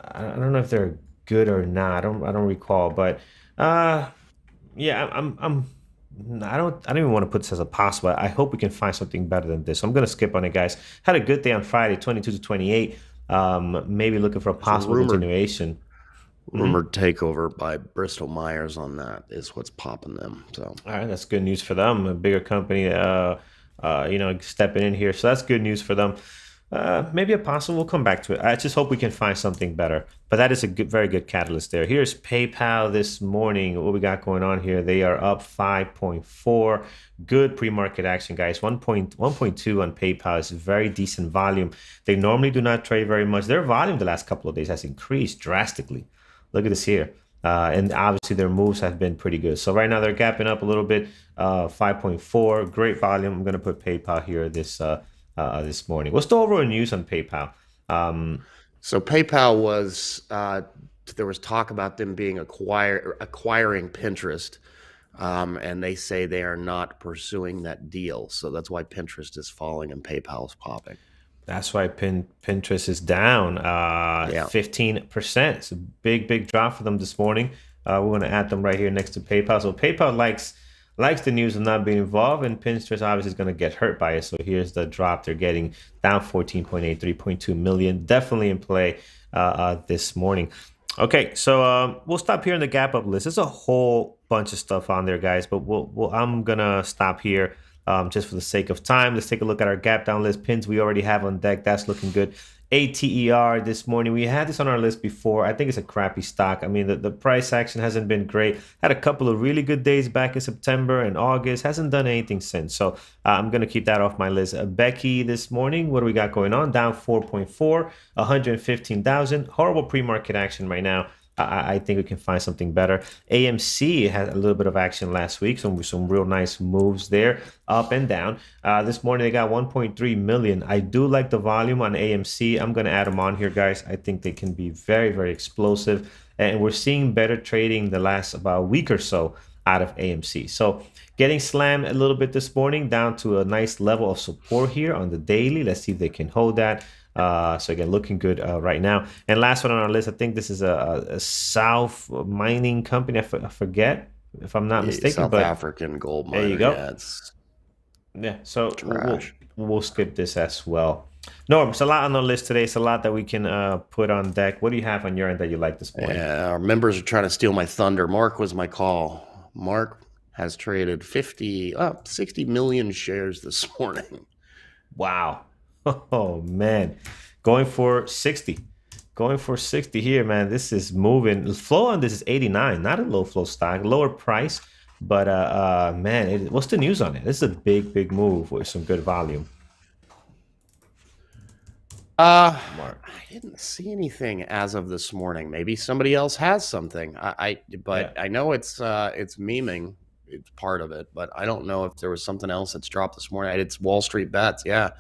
I don't know if they're good or not. I don't recall, but I don't even want to put this as a possible. I hope we can find something better than this. So I'm gonna skip on it, guys. Had a good day on Friday, 22 to 28. Maybe looking for a possible continuation.
Rumored takeover by Bristol Myers on that is what's popping them. So
all right, that's good news for them. A bigger company, stepping in here. So that's good news for them. Maybe a possible. We'll come back to it. I just hope we can find something better. But that is a very good catalyst there. Here's PayPal this morning. What we got going on here? They are up 5.4. Good pre-market action, guys. 1.2 on PayPal is very decent volume. They normally do not trade very much. Their volume the last couple of days has increased drastically. Look at this here. And obviously their moves have been pretty good. So right now they're gapping up a little bit. 5.4. Great volume. I'm going to put PayPal here this morning. What's the overall news on PayPal?
So PayPal was there was talk about them being acquiring Pinterest, and they say they are not pursuing that deal. So that's why Pinterest is falling and PayPal is popping.
That's why Pinterest is down 15%. It's a big drop for them this morning. We're going to add them right here next to PayPal. So PayPal likes the news of not being involved, and Pinterest obviously is going to get hurt by it. So here's the drop they're getting, down 14.8, 3.2 million. Definitely in play this morning. Okay, so we'll stop here in the gap up list. There's a whole bunch of stuff on there, guys, but I'm going to stop here just for the sake of time. Let's take a look at our gap down list. Pins we already have on deck. That's looking good. ATER this morning. We had this on our list before. I think it's a crappy stock. I mean, the price action hasn't been great. Had a couple of really good days back in September and August. Hasn't done anything since. So I'm going to keep that off my list. Bkkt this morning. What do we got going on? Down 4.4, 115,000. Horrible pre-market action right now. I think we can find something better. AMC had a little bit of action last week, some real nice moves there, up and down. This morning they got 1.3 million. I do like the volume on AMC. I'm going to add them on here, guys. I think they can be very, very explosive, and we're seeing better trading the last about week or so out of AMC. So getting slammed a little bit this morning, down to a nice level of support here on the daily. Let's see if they can hold that. So again, looking good right now. And last one on our list, I think this is a South mining company. I forget if I'm not mistaken.
South African gold miner.
There you go. Yeah, so we'll skip this as well. Norm, it's a lot on our list today. It's a lot that we can put on deck. What do you have on your end that you like this morning?
Yeah, our members are trying to steal my thunder. Mark was my call. Mark has traded 60 million shares this morning.
Wow. Oh, man. Going for 60 here, man. This is moving. The flow on this is 89, not a low flow stock, lower price. But, man, what's the news on it? This is a big move with some good volume.
Mark. I didn't see anything as of this morning. Maybe somebody else has something. But I know it's memeing. It's part of it, but I don't know if there was something else that's dropped this morning. It's Wall Street Bets. Yeah.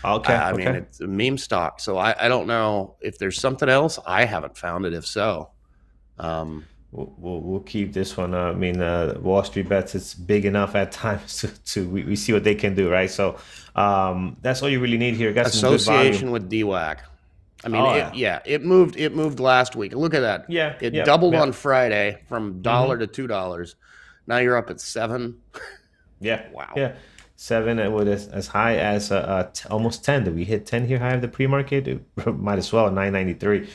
Okay.
I mean, it's a meme stock. So I don't know if there's something else. I haven't found it. If so,
we'll keep this one. I mean, Wall Street Bets, it's big enough at times we see what they can do, right? So that's all you really need here. Got
association with DWAC. I mean, it moved last week. Look at that.
Yeah,
it doubled on Friday from $1 to $2. Now you're up at $7.
Yeah.
Wow.
Yeah. 7 with as high as almost 10. Did we hit 10 here high of the pre-market? Might as well, 993.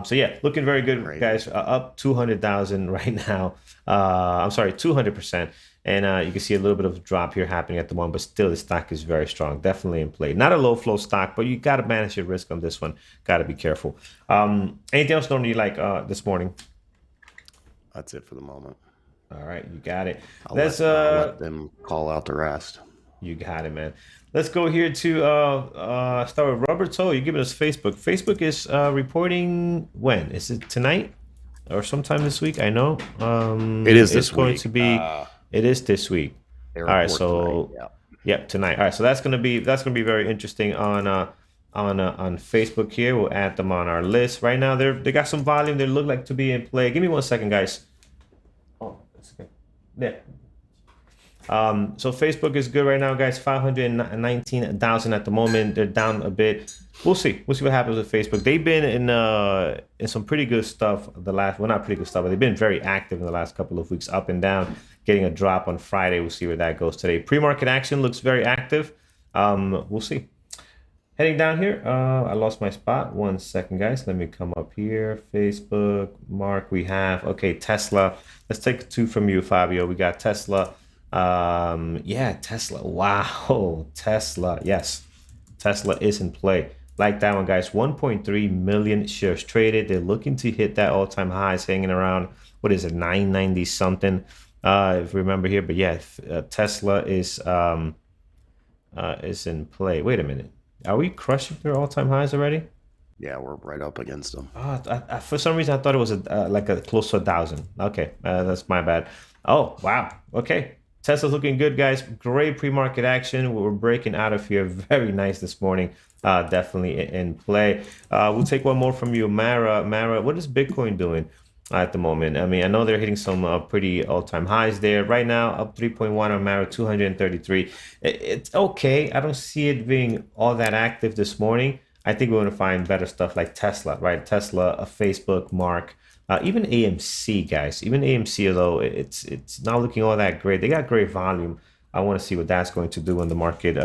So yeah, looking very good, guys. Up 200,000 right now. I'm sorry, 200%. And you can see a little bit of a drop here happening at the moment, but still the stock is very strong. Definitely in play. Not a low flow stock, but you got to manage your risk on this one. Got to be careful. Anything else normally you like this morning?
That's it for the moment.
All right, you got it.
I'll let them call out the rest.
You got it, man. Let's go here to start with Roberto. You're giving us Facebook. Facebook is reporting when? Is it tonight or sometime this week? I know.
It is this
week. It's going
to
be. It is this week. All right, so
tonight,
tonight. All right, so that's gonna be very interesting on Facebook here. We'll add them on our list right now. They got some volume. They look like to be in play. Give me 1 second, guys. Oh, that's okay. Yeah. So Facebook is good right now, guys. 519,000 at the moment. They're down a bit. We'll see what happens with Facebook. They've been in some pretty good stuff not pretty good stuff, but they've been very active in the last couple of weeks, up and down, getting a drop on Friday. We'll see where that goes today. Pre-market action looks very active. We'll see. Heading down here, I lost my spot. 1 second, guys. Let me come up here. Facebook, Mark, we have, okay, Tesla. Let's take 2 from you, Fabio. We got Tesla. Tesla. Wow. Tesla. Yes. Tesla is in play. Like that one, guys. 1.3 million shares traded. They're looking to hit that all-time highs, hanging around, what is it, 990 something, if you remember here. But yeah, Tesla is in play. Wait a minute. Are we crushing their all-time highs already?
Yeah, we're right up against them.
For some reason, I thought it was like a close to 1,000. Okay, that's my bad. Oh, wow. Okay. Tesla's looking good, guys. Great pre-market action. We're breaking out of here. Very nice this morning. Definitely in play. We'll take one more from you, Mara. Mara, what is Bitcoin doing at the moment? I mean, I know they're hitting some pretty all-time highs there. Right now, up 3.1 on Mara, 233. It's okay. I don't see it being all that active this morning. I think we're going to find better stuff like Tesla, right? Tesla, a Facebook, Mark. Even AMC, guys. Even AMC, although it's not looking all that great. They got great volume. I want to see what that's going to do when the market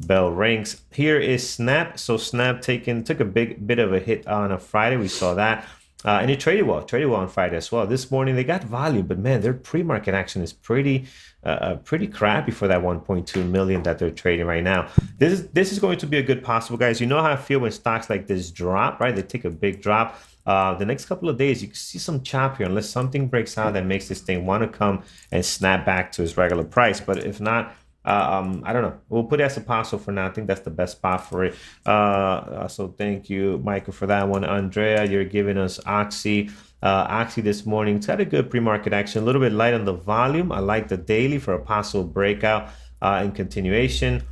bell rings. Here is Snap. So Snap took a bit of a hit on a Friday. We saw that. And it traded well on Friday as well. This morning they got volume, but man, their pre-market action is pretty crappy for that 1.2 million that they're trading right now. This is going to be a good possible, guys. You know how I feel when stocks like this drop, right? They take a big drop. The next couple of days, you can see some chop here unless something breaks out that makes this thing want to come and snap back to its regular price. But if not, I don't know. We'll put it as a possible for now. I think that's the best spot for it. So thank you, Michael, for that one. Andrea, you're giving us Oxy. Oxy this morning, it's had a good pre-market action, a little bit light on the volume. I like the daily for a possible breakout in continuation.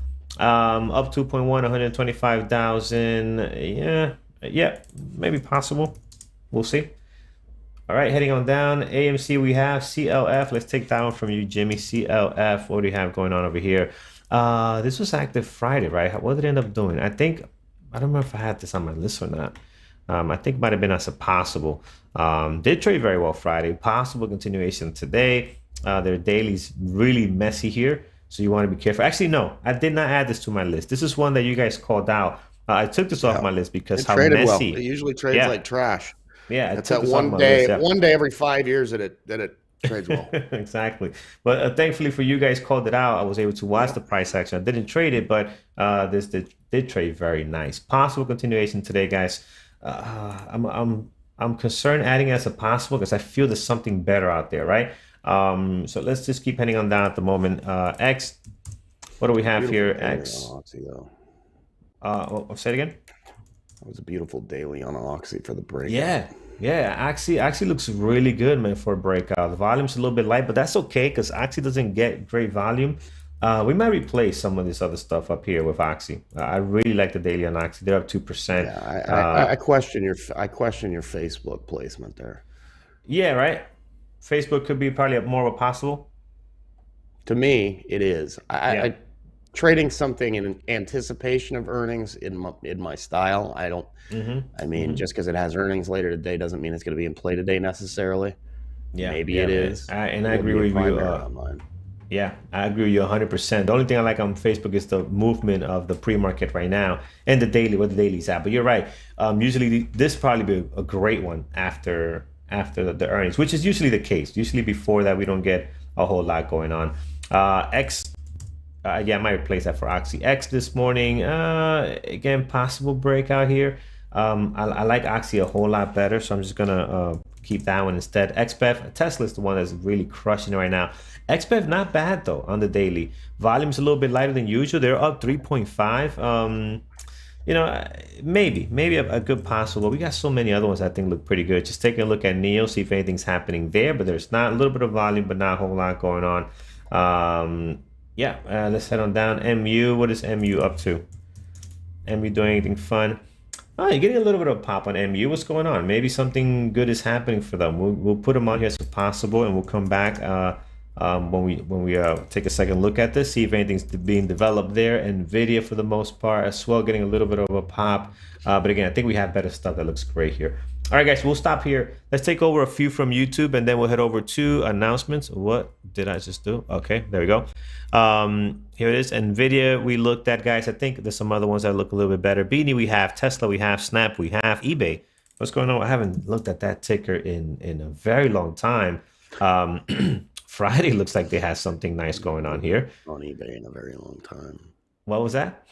Up 2.1, 125,000. Yeah, maybe possible. We'll see. All right, heading on down. AMC, we have CLF. Let's take that one from you, Jimmy. CLF, what do you have going on over here? This was active Friday, right? What did it end up doing? I don't remember if I had this on my list or not. I think it might have been as a possible. Did trade very well Friday. Possible continuation today. Their daily's really messy here, so you want to be careful. Actually, no, I did not add this to my list. This is one that you guys called out. I took this off my list because how messy.
Well. It usually trades like trash.
Yeah,
that's that one day. One day every 5 years that it trades well.
Exactly. But thankfully for you guys called it out, I was able to watch the price action. I didn't trade it, but this did trade very nice. Possible continuation today, guys. I'm concerned adding as a possible because I feel there's something better out there, right? So let's just keep heading on down at the moment. X, what do we have here? X. Say it again.
That was a beautiful daily on Oxy for the breakout.
Yeah. Oxy looks really good, man, for a breakout. The volume's a little bit light, but that's okay because Oxy doesn't get great volume. We might replace some of this other stuff up here with Oxy. I really like the daily on Oxy. They're up 2%.
Yeah, I question your Facebook placement there.
Yeah, right. Facebook could be probably more of a possible.
To me, it is. I trading something in anticipation of earnings in my style. I don't. I mean, just because it has earnings later today doesn't mean it's going to be in play today necessarily. Yeah, maybe it is.
I agree with you. Yeah, I agree with you 100%. The only thing I like on Facebook is the movement of the pre-market right now and the daily, what the daily's at. But you're right. Usually this probably be a great one after the earnings, which is usually the case. Usually before that, we don't get a whole lot going on. X. I might replace that for Oxy. X this morning. Again, possible breakout here. I like Oxy a whole lot better, so I'm just gonna keep that one instead. XBEV, Tesla's the one that's really crushing it right now. XBEV not bad though on the daily. Volume's a little bit lighter than usual. They're up 3.5. Maybe a good possible. We got so many other ones I think look pretty good. Just taking a look at NEO, see if anything's happening there, but there's not. A little bit of volume, but not a whole lot going on. Let's head on down. MU, what is MU up to? MU doing anything fun? Oh, you're getting a little bit of pop on MU. What's going on? Maybe something good is happening for them. We'll put them on here as possible, and we'll come back when we take a second look at this, see if anything's being developed there. NVIDIA for the most part as well, getting a little bit of a pop. But again, I think we have better stuff that looks great here. All right, guys, we'll stop here. Let's take over a few from YouTube, and then we'll head over to announcements. What did I just do? Okay, there we go. Here it is. NVIDIA we looked at, guys. I think there's some other ones that look a little bit better. Beanie, we have Tesla, we have Snap, we have eBay. What's going on? I haven't looked at that ticker in a very long time. Friday looks like they have something nice going on here.
On eBay in a very long time.
What was that?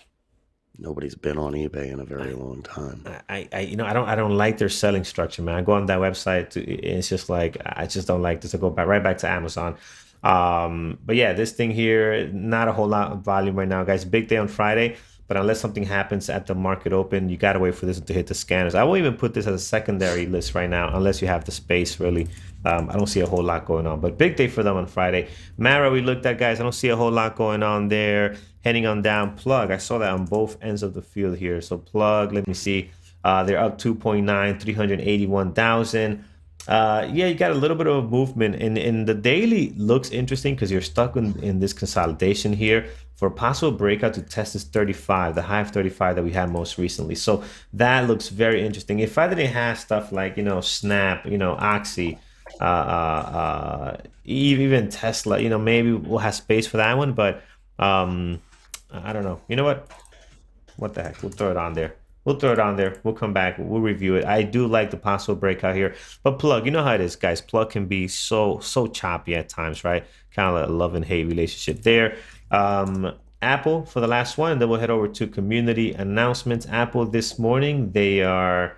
Nobody's been on eBay in a very long time.
I don't like their selling structure, man. I go on that website, it's just like I just don't like this. I go right back to Amazon. But yeah, this thing here, not a whole lot of volume right now, guys. Big day on Friday, but unless something happens at the market open, you gotta wait for this to hit the scanners. I won't even put this as a secondary list right now, unless you have the space. Really, I don't see a whole lot going on. But big day for them on Friday. Mara, we looked at, guys. I don't see a whole lot going on there. Heading on down. Plug, I saw that on both ends of the field here. So Plug, let me see. They're up 2.9, 381,000. You got a little bit of movement in the daily. Looks interesting because you're stuck in this consolidation here for a possible breakout to test this 35, the high of 35 that we had most recently. So that looks very interesting. If I didn't have stuff like, Snap, Oxy, even Tesla, maybe we'll have space for that one, but I don't know. You know what? What the heck? We'll throw it on there. We'll throw it on there. We'll come back. We'll review it. I do like the possible breakout here. But plug, you know how it is, guys. Plug can be so choppy at times, right? Kind of like a love and hate relationship there. Apple for the last one. Then we'll head over to community announcements. Apple this morning, they are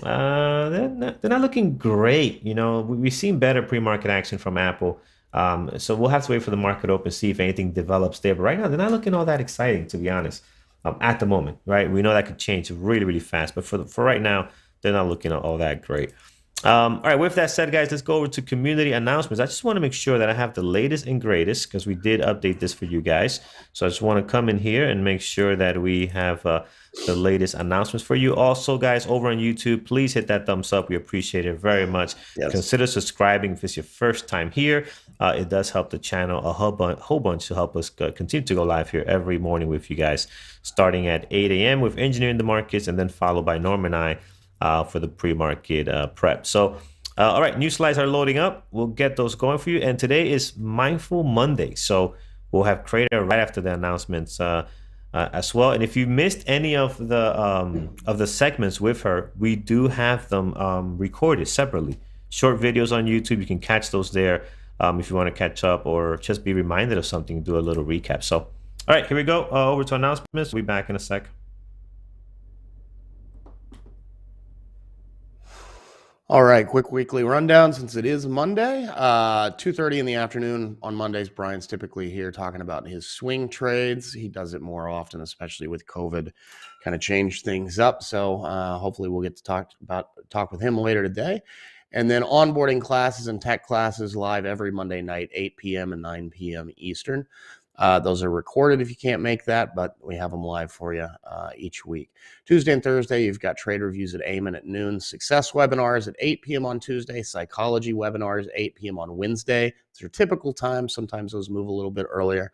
they're not looking great. You know, we've seen better pre-market action from Apple. So we'll have to wait for the market open, see if anything develops there. But right now, they're not looking all that exciting, to be honest. At the moment, right? We know that could change really, really fast. But for right now, they're not looking all that great. All right, with that said, guys, let's go over to community announcements. I just want to make sure that I have the latest and greatest because we did update this for you guys. So I just want to come in here and make sure that we have the latest announcements for you. Also, guys, over on YouTube, please hit that thumbs up. We appreciate it very much. Yes. Consider subscribing if it's your first time here. It does help the channel a whole bunch to help us continue to go live here every morning with you guys, starting at 8 a.m. with Engineering the Markets and then followed by Norm and I for the pre-market prep. So, all right, new slides are loading up. We'll get those going for you. And today is Mindful Monday. So we'll have Crtd right after the announcements as well. And if you missed any of the segments with her, we do have them recorded separately. Short videos on YouTube. You can catch those there if you want to catch up or just be reminded of something, do a little recap. So, all right, here we go. Over to announcements. We'll be back in a sec.
All right, quick weekly rundown since it is Monday. 2:30 in the afternoon on Mondays. Brian's typically here talking about his swing trades. He does it more often, especially with COVID, kind of changed things up. So hopefully we'll get to talk with him later today. And then onboarding classes and tech classes live every Monday night, 8 p.m. and 9 p.m. Eastern. Those are recorded if you can't make that, but we have them live for you each week. Tuesday and Thursday, you've got trade reviews at Amen at noon, success webinars at 8 p.m. on Tuesday, psychology webinars 8 p.m. on Wednesday. It's your typical time. Sometimes those move a little bit earlier.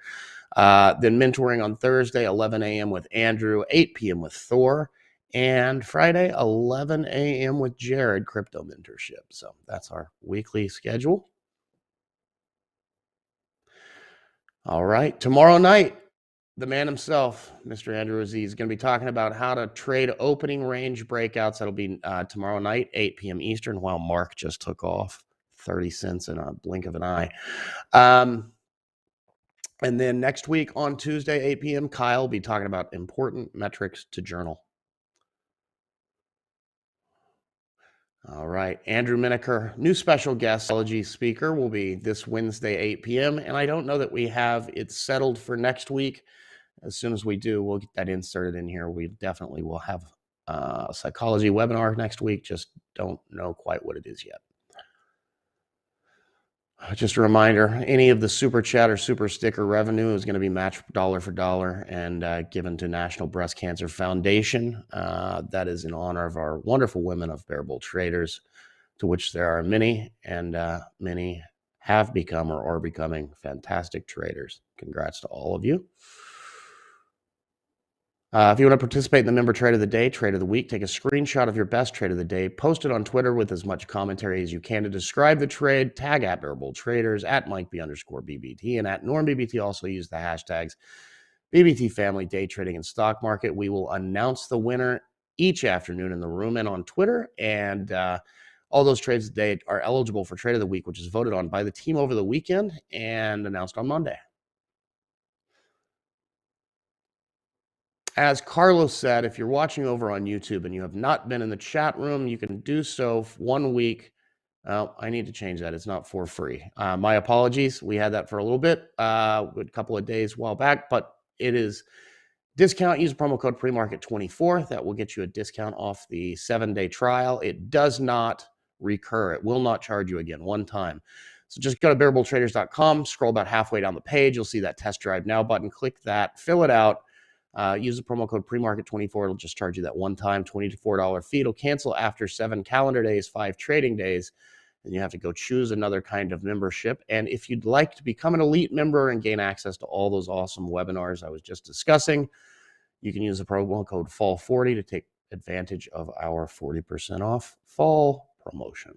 Then mentoring on Thursday, 11 a.m. with Andrew, 8 p.m. with Thor, and Friday, 11 a.m. with Jared, crypto mentorship. So that's our weekly schedule. All right. Tomorrow night, the man himself, Mr. Andrew Aziz, is going to be talking about how to trade opening range breakouts. That'll be tomorrow night, 8 p.m. Eastern, while Mark just took off 30 cents in a blink of an eye. And then next week on Tuesday, 8 p.m., Kyle will be talking about important metrics to journal. All right. Andrew Miniker, new special guest, psychology speaker, will be this Wednesday, 8 p.m. And I don't know that we have it settled for next week. As soon as we do, we'll get that inserted in here. We definitely will have a psychology webinar next week. Just don't know quite what it is yet. Just a reminder, any of the super chat or super sticker revenue is going to be matched dollar for dollar and given to National Breast Cancer Foundation. That is in honor of our wonderful women of Bearable Traders, to which there are many, and many have become or are becoming fantastic traders. Congrats to all of you. If you want to participate in the member trade of the day, trade of the week, take a screenshot of your best trade of the day, post it on Twitter with as much commentary as you can to describe the trade, tag at Bearable Traders, at MikeB_BBT, and at NormBBT. Also use the hashtags BBT Family, Day Trading, and Stock Market. We will announce the winner each afternoon in the room and on Twitter, and all those trades today are eligible for Trade of the Week, which is voted on by the team over the weekend and announced on Monday. As Carlos said, if you're watching over on YouTube and you have not been in the chat room, you can do so 1 week. I need to change that. It's not for free. My apologies. We had that for a little bit, a couple of days a while back, but it is discount. Use promo code PREMARKET24. That will get you a discount off the 7-day trial. It does not recur. It will not charge you again one time. So just go to bearabletraders.com, scroll about halfway down the page. You'll see that test drive now button. Click that, fill it out. Use the promo code PREMARKET24. It'll just charge you that one time $20 to $4 fee. It'll cancel after 7 calendar days, 5 trading days. And you have to go choose another kind of membership. And if you'd like to become an elite member and gain access to all those awesome webinars I was just discussing, you can use the promo code FALL40 to take advantage of our 40% off fall promotion.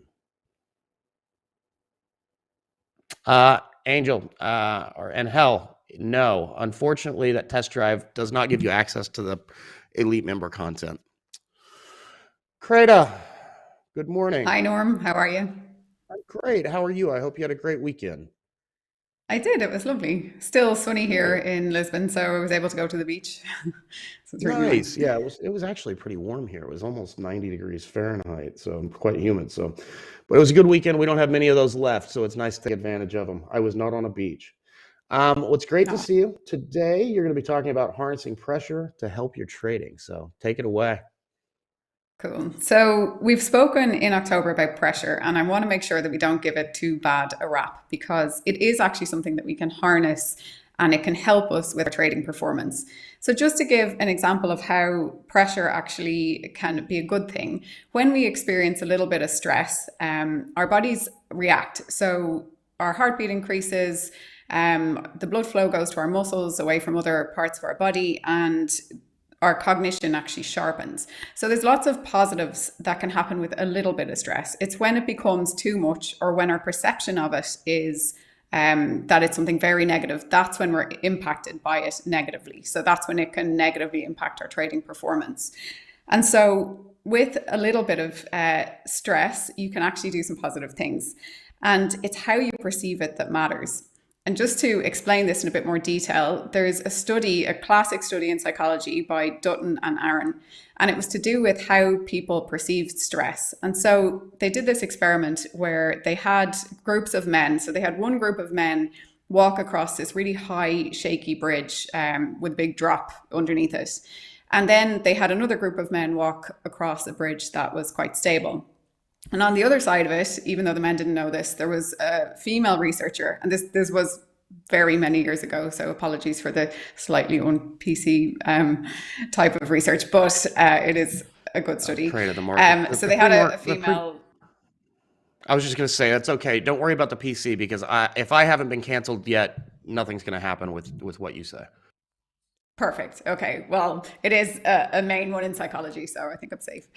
Angel and Hell. No, unfortunately, that test drive does not give you access to the elite member content. Crtd, good morning.
Hi, Norm. How are you?
I'm great. How are you? I hope you had a great weekend.
I did. It was lovely. Still sunny here
Good.
in Lisbon, so I was able to go to the beach. So it's really
Nice.
nice.
Yeah, it was actually pretty warm here. It was almost 90 degrees Fahrenheit, so quite humid. But it was a good weekend. We don't have many of those left, so it's nice to take advantage of them. I was not on a beach. What's great to
Oh,
see you today. You're going to be talking about harnessing pressure to help your trading. So take it away.
cool. So we've spoken in October about pressure, and I want to make sure that we don't give it too bad a rap because it is actually something that we can harness and it can help us with our trading performance. So just to give an example of how pressure actually can be a good thing, when we experience a little bit of stress, our bodies react. So our heartbeat increases, the blood flow goes to our muscles away from other parts of our body, and our cognition actually sharpens. So there's lots of positives that can happen with a little bit of stress. It's when it becomes too much or when our perception of it is that it's something very negative, that's when we're impacted by it negatively. So that's when it can negatively impact our trading performance. And so with a little bit of stress, you can actually do some positive things. And it's how you perceive it that matters. And just to explain this in a bit more detail, there's a study, a classic study in psychology by Dutton and Aaron, and it was to do with how people perceived stress. And so they did this experiment where they had groups of men. So they had one group of men walk across this really high, shaky bridge with a big drop underneath it. And then they had another group of men walk across a bridge that was quite stable. And on the other side of it, even though the men didn't know this, there was a female researcher, and this was very many years ago, so apologies for the slightly un-PC type of research, but it is a good study.
Crtd, the market.
So they had a female...
I was just going to say, that's okay. Don't worry about the PC because if I haven't been canceled yet, nothing's going to happen with what you say.
Perfect. Okay. Well, it is a main one in psychology, so I think I'm safe.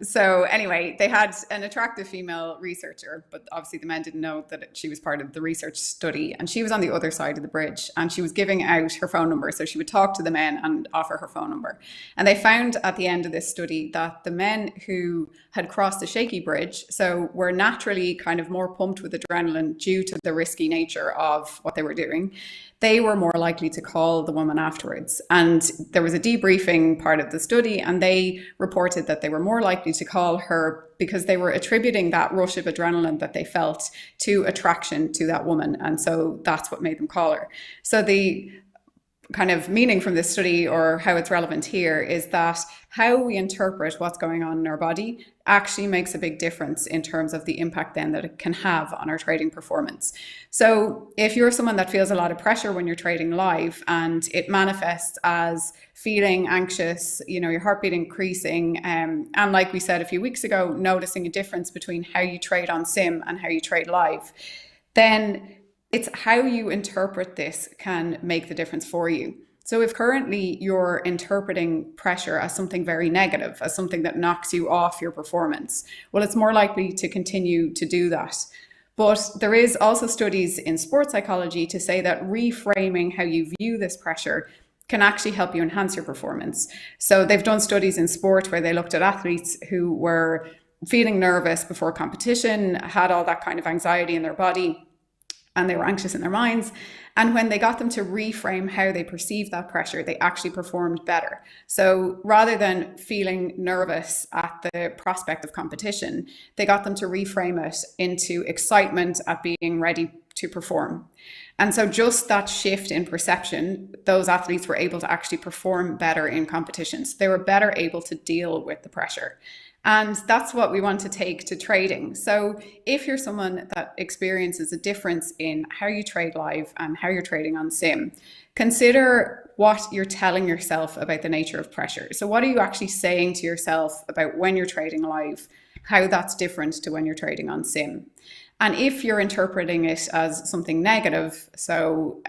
So anyway, they had an attractive female researcher, but obviously the men didn't know that she was part of the research study, and she was on the other side of the bridge, and she was giving out her phone number. So she would talk to the men and offer her phone number. And they found at the end of this study that the men who had crossed the shaky bridge, so were naturally kind of more pumped with adrenaline due to the risky nature of what they were doing, they were more likely to call the woman afterwards. And there was a debriefing part of the study, and they reported that they were more likely to call her because they were attributing that rush of adrenaline that they felt to attraction to that woman. And so that's what made them call her. So the kind of meaning from this study, or how it's relevant here, is that how we interpret what's going on in our body actually makes a big difference in terms of the impact then that it can have on our trading performance. So if you're someone that feels a lot of pressure when you're trading live and it manifests as feeling anxious, your heartbeat increasing, and like we said a few weeks ago, noticing a difference between how you trade on sim and how you trade live, then it's how you interpret this can make the difference for you. So if currently you're interpreting pressure as something very negative, as something that knocks you off your performance, well, it's more likely to continue to do that. But there is also studies in sports psychology to say that reframing how you view this pressure can actually help you enhance your performance. So they've done studies in sport where they looked at athletes who were feeling nervous before competition, had all that kind of anxiety in their body, and they were anxious in their minds. And when they got them to reframe how they perceived that pressure, they actually performed better. So rather than feeling nervous at the prospect of competition, they got them to reframe it into excitement at being ready to perform. And so just that shift in perception, those athletes were able to actually perform better in competitions. They were better able to deal with the pressure. And that's what we want to take to trading. So if you're someone that experiences a difference in how you trade live and how you're trading on sim, consider what you're telling yourself about the nature of pressure. So what are you actually saying to yourself about when you're trading live, how that's different to when you're trading on sim? And if you're interpreting it as something negative, so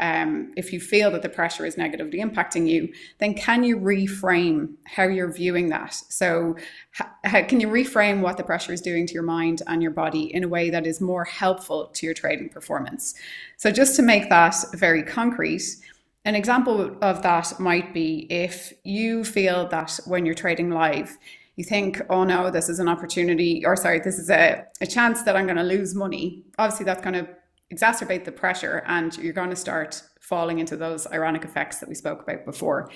if you feel that the pressure is negatively impacting you, then can you reframe how you're viewing that? So how can you reframe what the pressure is doing to your mind and your body in a way that is more helpful to your trading performance? So just to make that very concrete, an example of that might be if you feel that when you're trading live, you think, oh no, this is an opportunity, or sorry, this is a chance that I'm going to lose money. Obviously, that's going to exacerbate the pressure and you're going to start falling into those ironic effects that we spoke about before.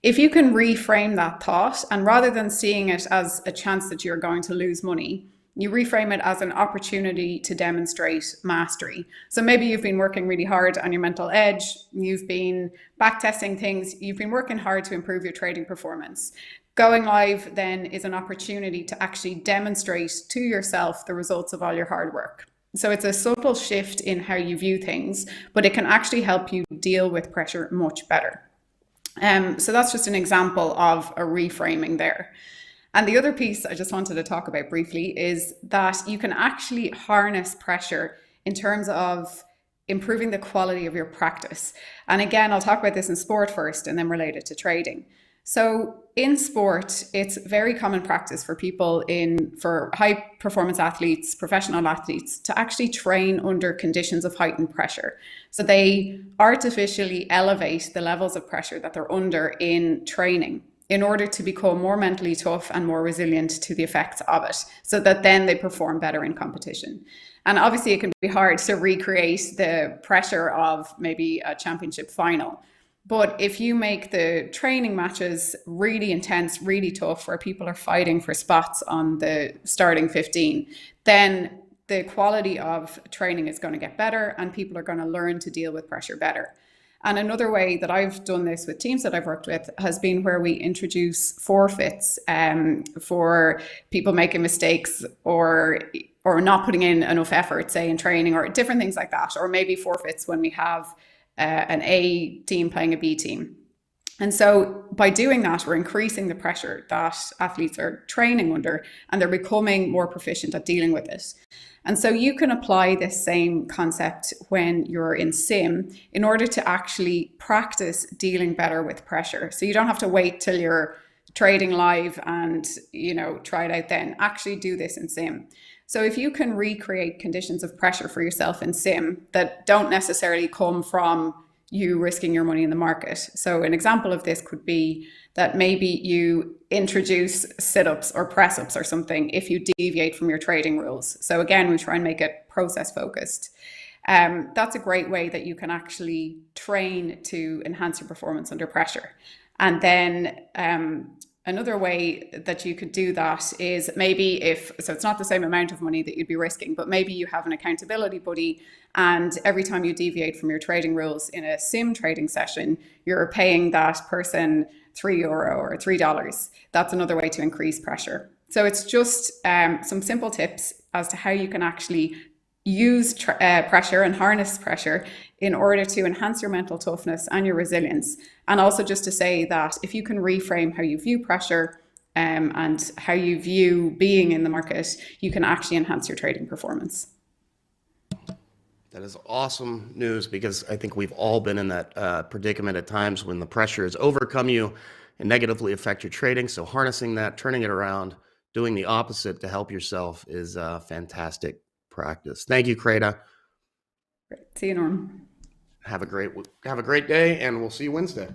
If you can reframe that thought, and rather than seeing it as a chance that you're going to lose money, you reframe it as an opportunity to demonstrate mastery. So maybe you've been working really hard on your mental edge, you've been backtesting things, you've been working hard to improve your trading performance. Going live then is an opportunity to actually demonstrate to yourself the results of all your hard work. So it's a subtle shift in how you view things, but it can actually help you deal with pressure much better. So that's just an example of a reframing there. And the other piece I just wanted to talk about briefly is that you can actually harness pressure in terms of improving the quality of your practice. And again, I'll talk about this in sport first and then relate it to trading. So in sport, it's very common practice for people for high performance athletes, professional athletes, to actually train under conditions of heightened pressure. So they artificially elevate the levels of pressure that they're under in training in order to become more mentally tough and more resilient to the effects of it, so that then they perform better in competition. And obviously it can be hard to recreate the pressure of maybe a championship final. But if you make the training matches really intense, really tough, where people are fighting for spots on the starting 15, then the quality of training is going to get better and people are going to learn to deal with pressure better. And another way that I've done this with teams that I've worked with has been where we introduce forfeits for people making mistakes or not putting in enough effort, say in training, or different things like that, or maybe forfeits when we have an A team playing a B team. And so by doing that, we're increasing the pressure that athletes are training under, and they're becoming more proficient at dealing with it. And so you can apply this same concept when you're in sim in order to actually practice dealing better with pressure. So you don't have to wait till you're trading live and, try it out then. Actually do this in sim. So if you can recreate conditions of pressure for yourself in sim that don't necessarily come from you risking your money in the market. So an example of this could be that maybe you introduce sit-ups or press-ups or something if you deviate from your trading rules. So again, we try and make it process focused. That's a great way that you can actually train to enhance your performance under pressure. And then another way that you could do that is maybe so it's not the same amount of money that you'd be risking, but maybe you have an accountability buddy, and every time you deviate from your trading rules in a sim trading session, you're paying that person €3 or $3. That's another way to increase pressure. So it's just some simple tips as to how you can actually use pressure and harness pressure in order to enhance your mental toughness and your resilience. And also just to say that if you can reframe how you view pressure and how you view being in the market, you can actually enhance your trading performance.
That is awesome news, because I think we've all been in that predicament at times when the pressure has overcome you and negatively affect your trading. So harnessing that, turning it around, doing the opposite to help yourself is fantastic practice. Thank you, Crtd.
Great. See you, Norm.
Have a great day, and we'll see you Wednesday.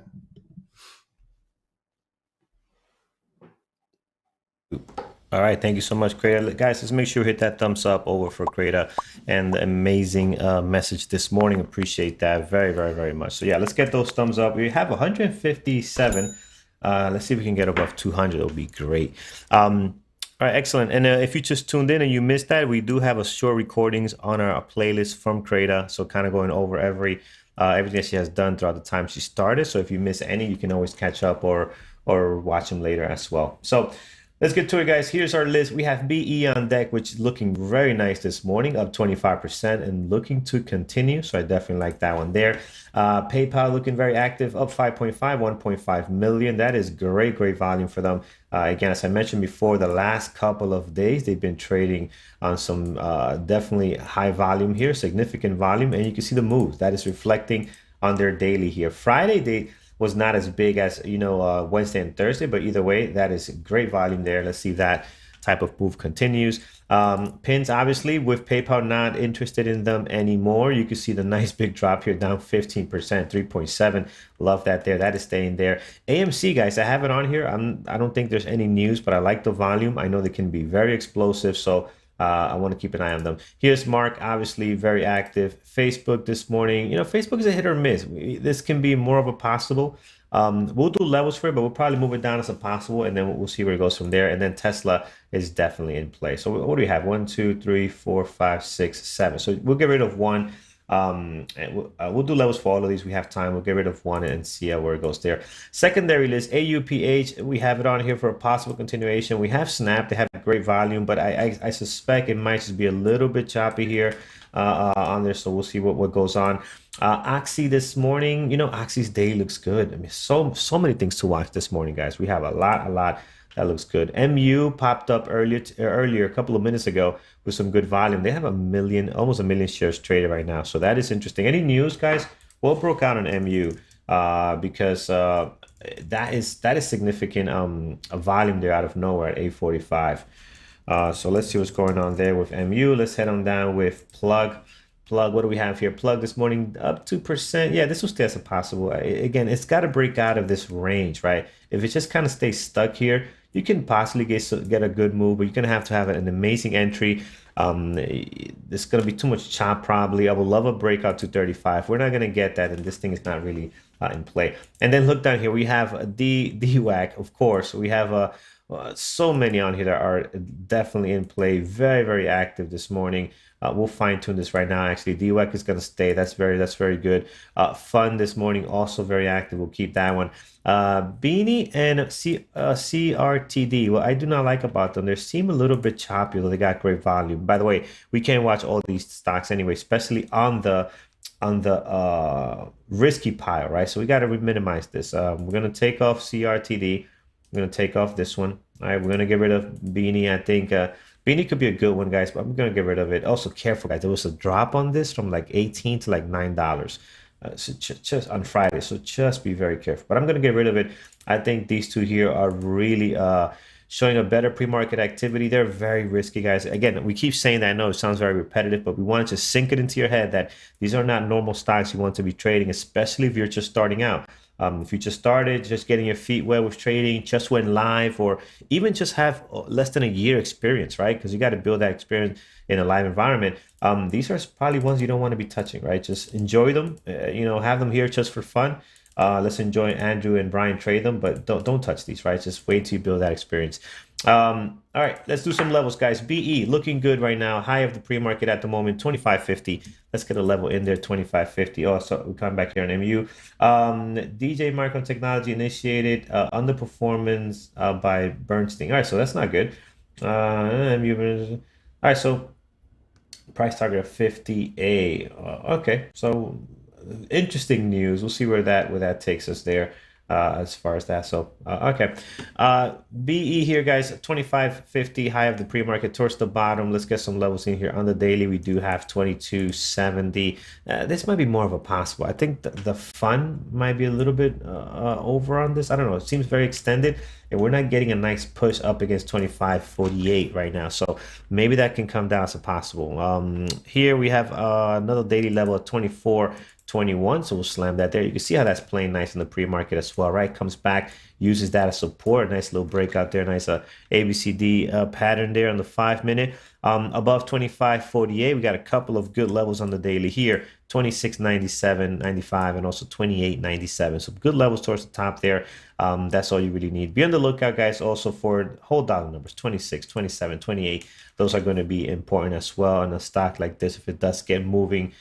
All right, thank you so much, Crtd. Guys, let's make sure you hit that thumbs up over for Crtd and the amazing message this morning. Appreciate that very, very, very much. So yeah, let's get those thumbs up. We have 157. Let's see if we can get above 200. It'll be great. All right, excellent. And if you just tuned in and you missed that, we do have a short recordings on our playlist from Crtd. So kind of going over everything that she has done throughout the time she started. So if you miss any, you can always catch up or watch them later as well. So let's get to it, guys. Here's our list. We have BE on deck, which is looking very nice this morning, up 25% and looking to continue. So I definitely like that one there. PayPal looking very active, up 5.5, 1.5 million. That is great volume for them. Again, as I mentioned before, the last couple of days, they've been trading on some definitely high volume here, significant volume. And you can see the moves that is reflecting on their daily here. Friday, was not as big as Wednesday and Thursday, but either way, that is great volume there. Let's see if that type of move continues. Pins, obviously, with PayPal not interested in them anymore. You can see the nice big drop here, down 15%, 3.7. Love that there. That is staying there. AMC, guys, I have it on here. I don't think there's any news, but I like the volume. I know they can be very explosive, so I want to keep an eye on them. Here's Mark, obviously very active. Facebook this morning. Facebook is a hit or miss. This can be more of a possible. We'll do levels for it, but we'll probably move it down as a possible, and then we'll see where it goes from there. And then Tesla is definitely in play. So what do we have? 1, 2, 3, 4, 5, 6, 7. So we'll get rid of one. And we'll do levels for all of these. We have time. We'll get rid of one and see where it goes there. Secondary list, AUPH, we have it on here for a possible continuation. We have Snap. They have great volume, but I suspect it might just be a little bit choppy here on there. So we'll see what goes on. Oxy this morning, Oxy's day looks good. I mean, so many things to watch this morning, guys. We have a lot that looks good. MU popped up earlier a couple of minutes ago with some good volume. They have almost a million shares traded right now. So that is interesting. Any news, guys? What broke out on MU? Because that is significant a volume there out of nowhere at 845. So let's see what's going on there with MU. Let's head on down with Plug. What do we have here? Plug this morning up 2%. Yeah, this will stay as a possible. Again, it's got to break out of this range, right? If it just kind of stays stuck here, you can possibly get a good move, but you're going to have an amazing entry. There's going to be too much chop probably. I would love a breakout to 35. We're not going to get that, and this thing is not really in play. And then look down here. We have DWAC, of course. We have so many on here that are definitely in play. Very, very active this morning. We'll fine tune this right now. Actually, DWAC is going to stay. That's very good. Fun this morning, also very active. We'll keep that one. Beanie and CRTD. What I do not like about them, they seem a little bit choppy, though they got great volume. By the way, we can't watch all these stocks anyway, especially on the risky pile, right? So we got to minimize this. We're going to take off CRTD. We're going to take off this one. All right, we're going to get rid of Beanie. I think Beanie could be a good one, guys, but I'm going to get rid of it. Also, careful, guys. There was a drop on this from like $18 to like $9. So just on Friday. So just be very careful. But I'm going to get rid of it. I think these two here are really showing a better pre-market activity. They're very risky, guys. Again, we keep saying that. I know it sounds very repetitive, but we want to sink it into your head that these are not normal stocks you want to be trading, especially if you're just starting out. If you just started, just getting your feet wet with trading, just went live, or even just have less than a year experience, right? Because you got to build that experience in a live environment. These are probably ones you don't want to be touching, right? Just enjoy them, have them here just for fun. Let's enjoy Andrew and Brian trade them, but don't touch these, right? Just wait till you build that experience. All right, let's do some levels, guys. BE looking good right now. High of the pre-market at the moment, 25.50. Let's get a level in there, 25.50. Oh, so we come back here on MU. DJ Micron Technology initiated underperformance by Bernstein. All right, so that's not good. All right, so price target of 50A. Okay, so interesting news. We'll see where that takes us there. As far as that, so okay. BE here, guys, 25.50, high of the pre-market towards the bottom. Let's get some levels in here. On the daily, we do have 22.70. This might be more of a possible. I think the fun might be a little bit over on this. I don't know. It seems very extended, and we're not getting a nice push up against 25.48 right now. So maybe that can come down as a possible. Here we have another daily level of 24.21, so we'll slam that there. You can see how that's playing nice in the pre-market as well, right? Comes back, uses that as support. Nice little breakout there. Nice ABCD pattern there on the 5-minute. Above 25.48, we got a couple of good levels on the daily here. 26.97, 95, and also 28.97. So good levels towards the top there. That's all you really need. Be on the lookout, guys, also for whole dollar numbers, 26, 27, 28. Those are going to be important as well in a stock like this if it does get moving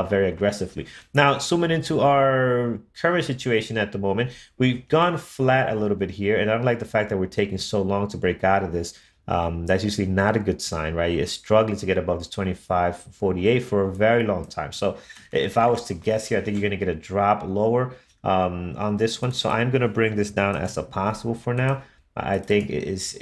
very aggressively. Now, zooming into our current situation at the moment, we've gone flat a little bit here, and I don't like the fact that we're taking so long to break out of this. That's usually not a good sign, right? You're struggling to get above this 25.48 for a very long time. So if I was to guess here, I think you're going to get a drop lower on this one. So I'm going to bring this down as a possible for now. I think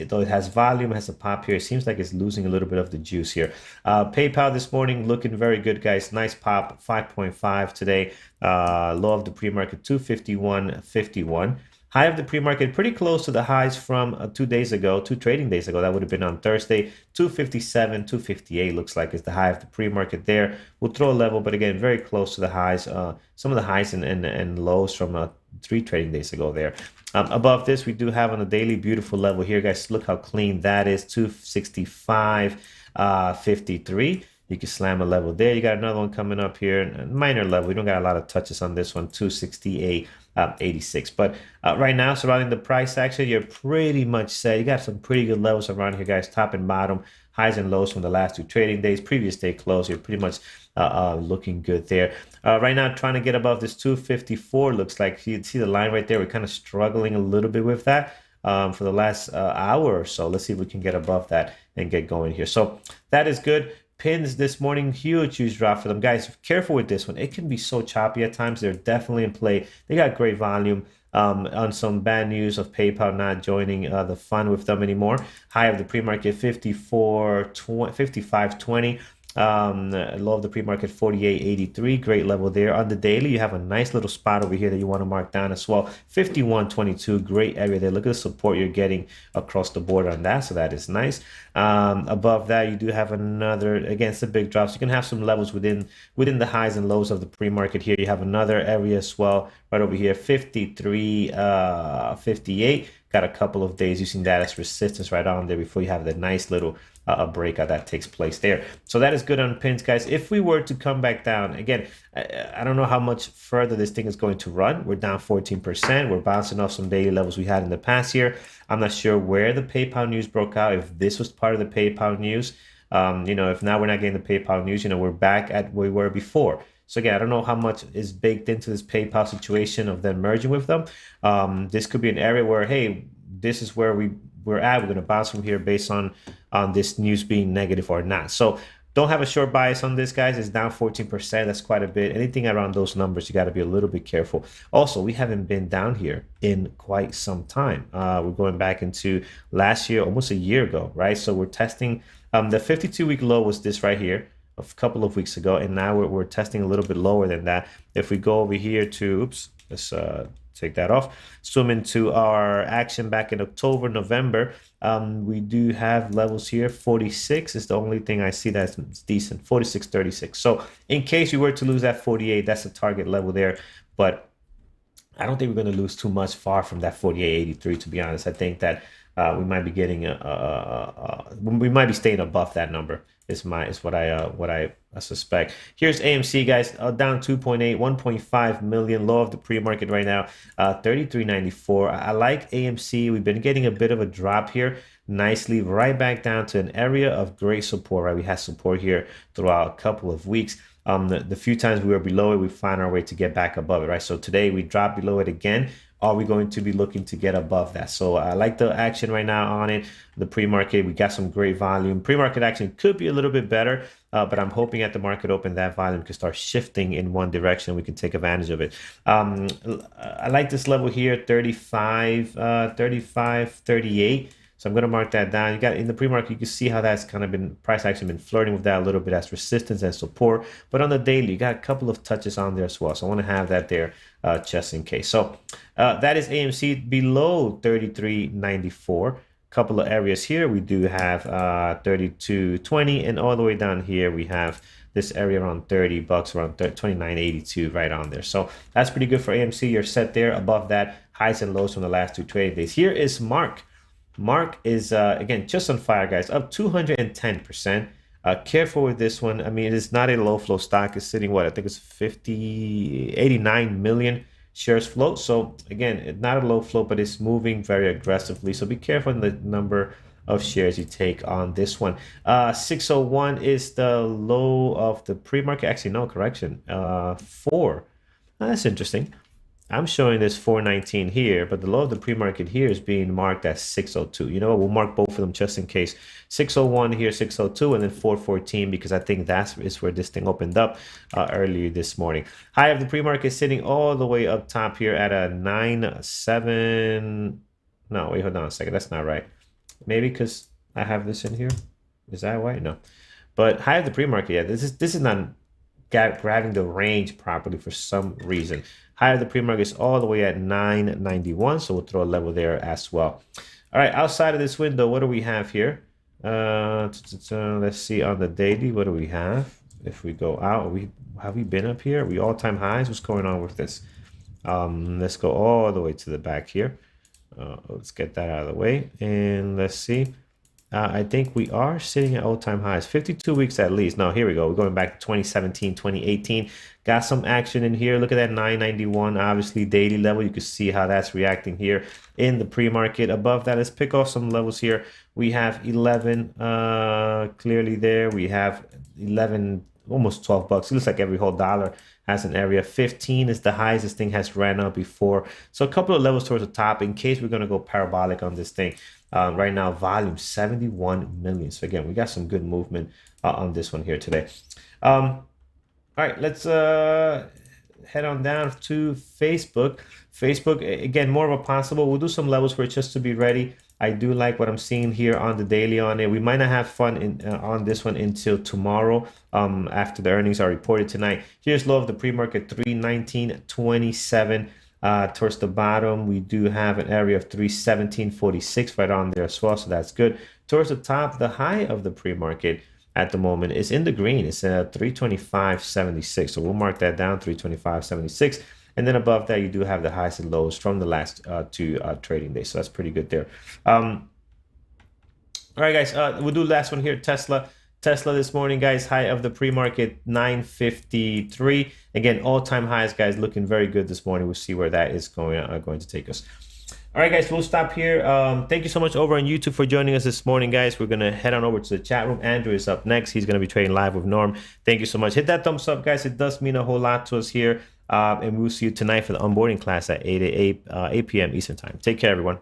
though it has volume, has a pop here. It seems like it's losing a little bit of the juice here. PayPal this morning looking very good, guys. Nice pop, 5.5 today. Low of the pre-market, 251.51. High of the pre-market pretty close to the highs from 2 days ago, 2 trading days ago. That would have been on Thursday. 257, 258 looks like is the high of the pre-market there. We'll throw a level, but again, very close to the highs. Some of the highs and lows from 3 trading days ago there. Above this, we do have on a daily beautiful level here, guys. Look how clean that is. 265.53. You can slam a level there. You got another one coming up here, a minor level. We don't got a lot of touches on this one. 268.86. But right now, surrounding the price action, you're pretty much set. You got some pretty good levels around here, guys. Top and bottom, highs and lows from the last 2 trading days. Previous day close, you're pretty much looking good there. Right now, trying to get above this 254 looks like. You see the line right there. We're kind of struggling a little bit with that for the last hour or so. Let's see if we can get above that and get going here. So that is good. Pins this morning, huge drop for them, guys. Careful with this one. It can be so choppy at times. They're definitely in play. They got great volume. On some bad news of PayPal not joining the fund with them anymore. High of the pre-market 55.20. Low of the pre-market 48.83. Great level there. On the daily, you have a nice little spot over here that you want to mark down as well. 51.22. Great area there. Look at the support you're getting across the board on that. So that is nice. Above that, you do have another, again, some big drops. You can have some levels within the highs and lows of the pre-market here. You have another area as well right over here, 53.58. Got a couple of days using that as resistance right on there before you have the nice little breakout that takes place there. So that is good on pins, guys. If we were to come back down, again, I don't know how much further this thing is going to run. We're down 14%. We're bouncing off some daily levels we had in the past year. I'm not sure where the PayPal news broke out, if this was part of the PayPal news. If now we're not getting the PayPal news, we're back at where we were before. So again, I don't know how much is baked into this PayPal situation of them merging with them. This could be an area where, hey, this is where we're at. We're going to bounce from here based on this news being negative or not. So don't have a short bias on this, guys. It's down 14%. That's quite a bit. Anything around those numbers, you got to be a little bit careful. Also, we haven't been down here in quite some time. We're going back into last year, almost a year ago, right? So we're testing. The 52-week low was this right here a couple of weeks ago, and now we're testing a little bit lower than that. If we go over here to, let's take that off, swim into our action back in October, November, we do have levels here. 46 is the only thing I see that's decent, 46.36. So in case you were to lose that 48, that's a target level there, but I don't think we're going to lose too much far from that 48.83, to be honest. I think that we might be getting we might be staying above that number. Is what I suspect. Here's AMC, guys, down 2.8, 1.5 million, low of the pre-market right now, 33.94. I like AMC. We've been getting a bit of a drop here, nicely right back down to an area of great support. Right, we had support here throughout a couple of weeks. The few times we were below it, we find our way to get back above it. Right, so today we dropped below it again. Are we going to be looking to get above that? So I like the action right now on it. The pre-market, we got some great volume. Pre-market action could be a little bit better, but I'm hoping at the market open that volume can start shifting in one direction. We can take advantage of it. I like this level here, 35, 38. So I'm going to mark that down. You got in the pre-market, you can see how that's kind of been, price action been flirting with that a little bit as resistance and support. But on the daily, you got a couple of touches on there as well. So I want to have that there just in case. So that is AMC below 33.94. Couple of areas here. We do have 32.20, and all the way down here we have this area around $30, around 29.82 right on there. So that's pretty good for AMC. You're set there above that, highs and lows from the last 2 trading days. Here is Mark. Mark is, again, just on fire, guys, up 210%. Careful with this one. I mean, it is not a low flow stock. It's sitting, what, I think it's 89 million shares float. So again, it's not a low float, but it's moving very aggressively. So be careful in the number of shares you take on this one. 601 is the low of the pre-market. Actually, no, correction. 4. That's interesting. I'm showing this 419 here, but the low of the pre-market here is being marked as 602. You know what? We'll mark both of them just in case. 601 here, 602, and then 414, because I think that is where this thing opened up earlier this morning. High of the pre-market sitting all the way up top here at a 97. No, wait, hold on a second. That's not right. Maybe because I have this in here. Is that right? No. But high of the pre-market, yeah, this is not grabbing the range properly for some reason. High of the pre-market is all the way at 991. So we'll throw a level there as well. All right, outside of this window, what do we have here? Let's see on the daily, what do we have? If we go out, have we been up here? Are we all-time highs? What's going on with this? Let's go all the way to the back here. Let's get that out of the way, and let's see. I think we are sitting at all-time highs, 52 weeks at least. Now, here we go. We're going back to 2017, 2018. Got some action in here. Look at that 991, obviously daily level. You can see how that's reacting here in the pre-market. Above that, let's pick off some levels here. We have 11 clearly there. We have 11, almost 12 bucks. It looks like every whole dollar has an area. 15 is the highest this thing has ran up before. So a couple of levels towards the top in case we're going to go parabolic on this thing. Right now, volume 71 million. So again, we got some good movement on this one here today. All right, let's head on down to Facebook. Facebook, again, more of a possible. We'll do some levels for it just to be ready. I do like what I'm seeing here on the daily on it. We might not have fun on this one until tomorrow after the earnings are reported tonight. Here's low of the pre-market, 319.27. Towards the bottom, we do have an area of 317.46 right on there as well, so that's good. Towards the top, the high of the pre-market at the moment is in the green. It's at 325.76, so we'll mark that down, 325.76. And then above that, you do have the highs and lows from the last two trading days, so that's pretty good there. All right, guys, we'll do last one here, Tesla. Tesla this morning, guys, high of the pre-market, 953. Again, all-time highs, guys, looking very good this morning. We'll see where that is going to take us. All right, guys, we'll stop here. Thank you so much over on YouTube for joining us this morning, guys. We're going to head on over to the chat room. Andrew is up next. He's going to be trading live with Norm. Thank you so much. Hit that thumbs up, guys. It does mean a whole lot to us here. And we'll see you tonight for the onboarding class at 8 p.m. Eastern time. Take care, everyone.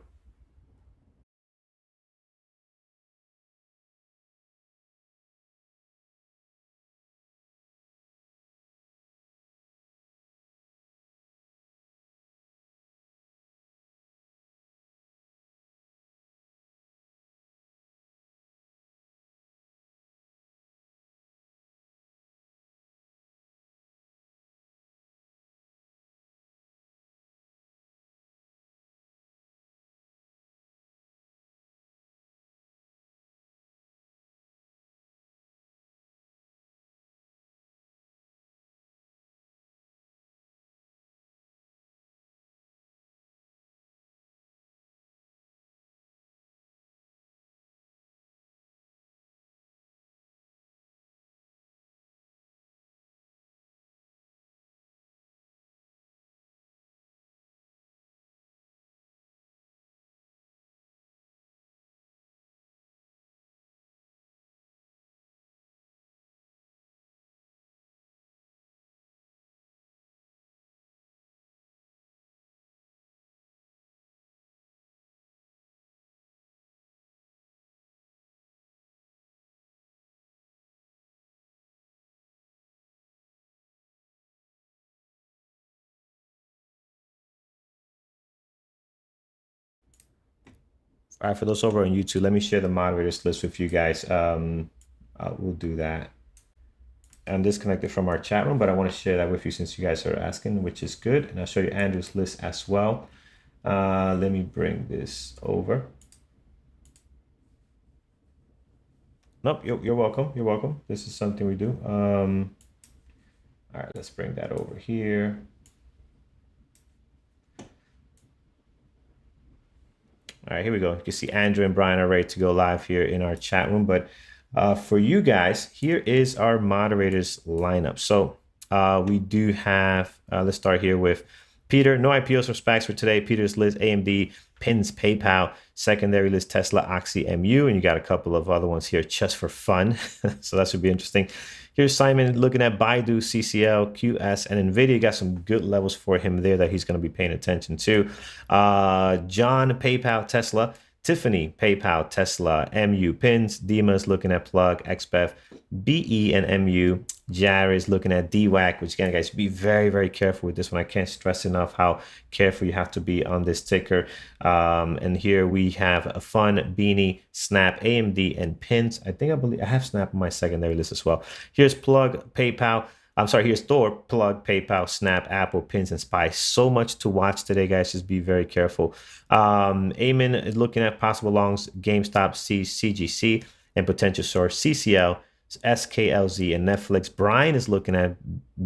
All right, for those over on YouTube, let me share the moderators list with you guys. We'll do that. I'm disconnected from our chat room, but I want to share that with you since you guys are asking, which is good. And I'll show you Andrew's list as well. Let me bring this over. Nope, you're welcome. You're welcome. This is something we do. All right, let's bring that over here. All right, here we go. You can see Andrew and Brian are ready to go live here in our chat room. But for you guys, here is our moderators lineup. So we do have, let's start here with Peter. No IPOs or SPACs for today. Peter's list AMD, Pins, PayPal, secondary list Tesla, Oxy, MU, and you got a couple of other ones here just for fun. So that should be interesting. Here's Simon looking at Baidu, CCL, QS, and NVIDIA. Got some good levels for him there that he's going to be paying attention to. John, PayPal, Tesla. Tiffany, PayPal, Tesla, MU, Pins. Dima's looking at Plug, XBEF, BE, and MU. Jared is looking at DWAC, which again, guys, be very, very careful with this one. I can't stress enough how careful you have to be on this ticker. And here we have a fun Beanie, Snap, AMD, and Pins. I believe I have Snap on my secondary list as well. Here's Plug, PayPal, I'm sorry, here's Thor, Plug, PayPal, Snap, Apple, Pins, and Spy. So much to watch today, guys. Just be very careful. Eamon is looking at possible longs, GameStop, CGC, and potential source CCL, SKLZ, and Netflix. Brian is looking at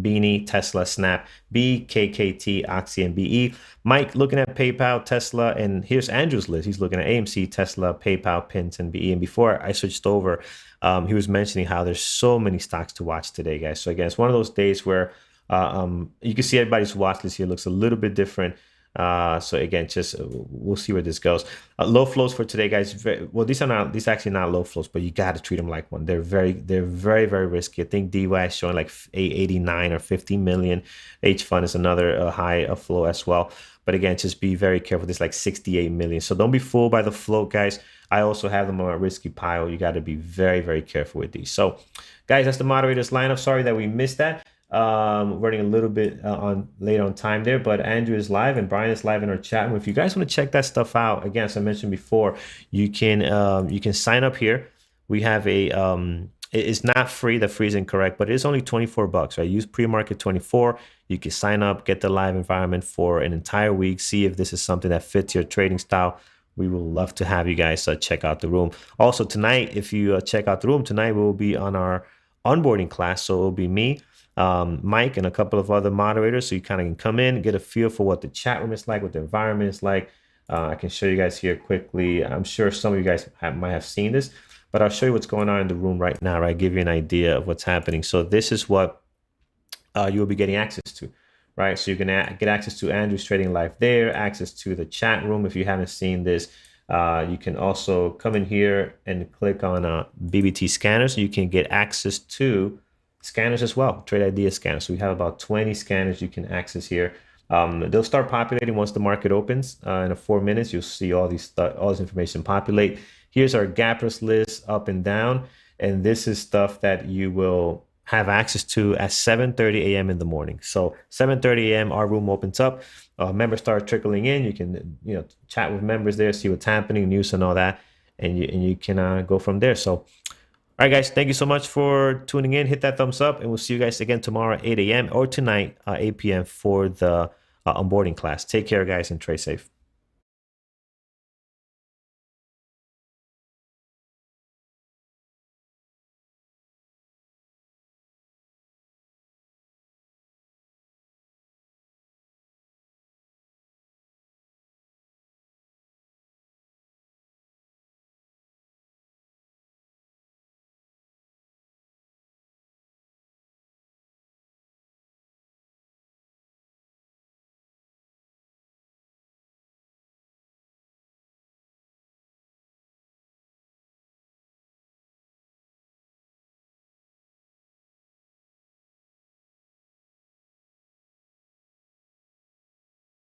Beanie, Tesla, Snap, Bkkt, Oxy, and BE. Mike looking at PayPal, Tesla, and here's Andrew's list. He's looking at AMC, Tesla, PayPal, Pins, and BE. And before I switched over, he was mentioning how there's so many stocks to watch today, guys. So again, it's one of those days where you can see everybody's watch list here looks a little bit different. So again, just we'll see where this goes. Low flows for today, guys. These are actually not low flows, but you got to treat them like one. They're very risky. I think DY is showing like 89 or 50 million. H fund is another high flow as well. But again, just be very careful. There's like 68 million. So don't be fooled by the float, guys. I also have them on a risky pile. You got to be very careful with these. So guys, that's the moderators lineup. Sorry that we missed that. Running a little bit late on time there, but Andrew is live and Brian is live in our chat room. If you guys want to check that stuff out, again, as I mentioned before, you can sign up here. We have a it's not free. The free is incorrect, but it's only $24, right? Use pre-market 24. You can sign up, get the live environment for an entire week. See if this is something that fits your trading style. We will love to have you guys check out the room. Also tonight, if you check out the room tonight, we will be on our onboarding class. So it will be me, Mike, and a couple of other moderators. So you kind of can come in, get a feel for what the chat room is like, what the environment is like. I can show you guys here quickly. I'm sure some of you guys might have seen this, but I'll show you what's going on in the room right now, right? Give you an idea of what's happening. So this is what you will be getting access to, right? So you can get access to Andrew's Trading Live there, access to the chat room. If you haven't seen this, you can also come in here and click on BBT scanners. You can get access to scanners as well, trade idea scanners. So we have about 20 scanners you can access here. They'll start populating once the market opens. In 4 minutes, you'll see all this information populate. Here's our gappers list up and down. And this is stuff that you will have access to at 7:30 a.m. in the morning. So 7:30 a.m. our room opens up. Members start trickling in. You can chat with members there, see what's happening, news and all that, and you can go from there. So all right, guys, thank you so much for tuning in. Hit that thumbs up, and we'll see you guys again tomorrow at 8 a.m. or tonight 8 p.m. for the onboarding class. Take care, guys, and trade safe.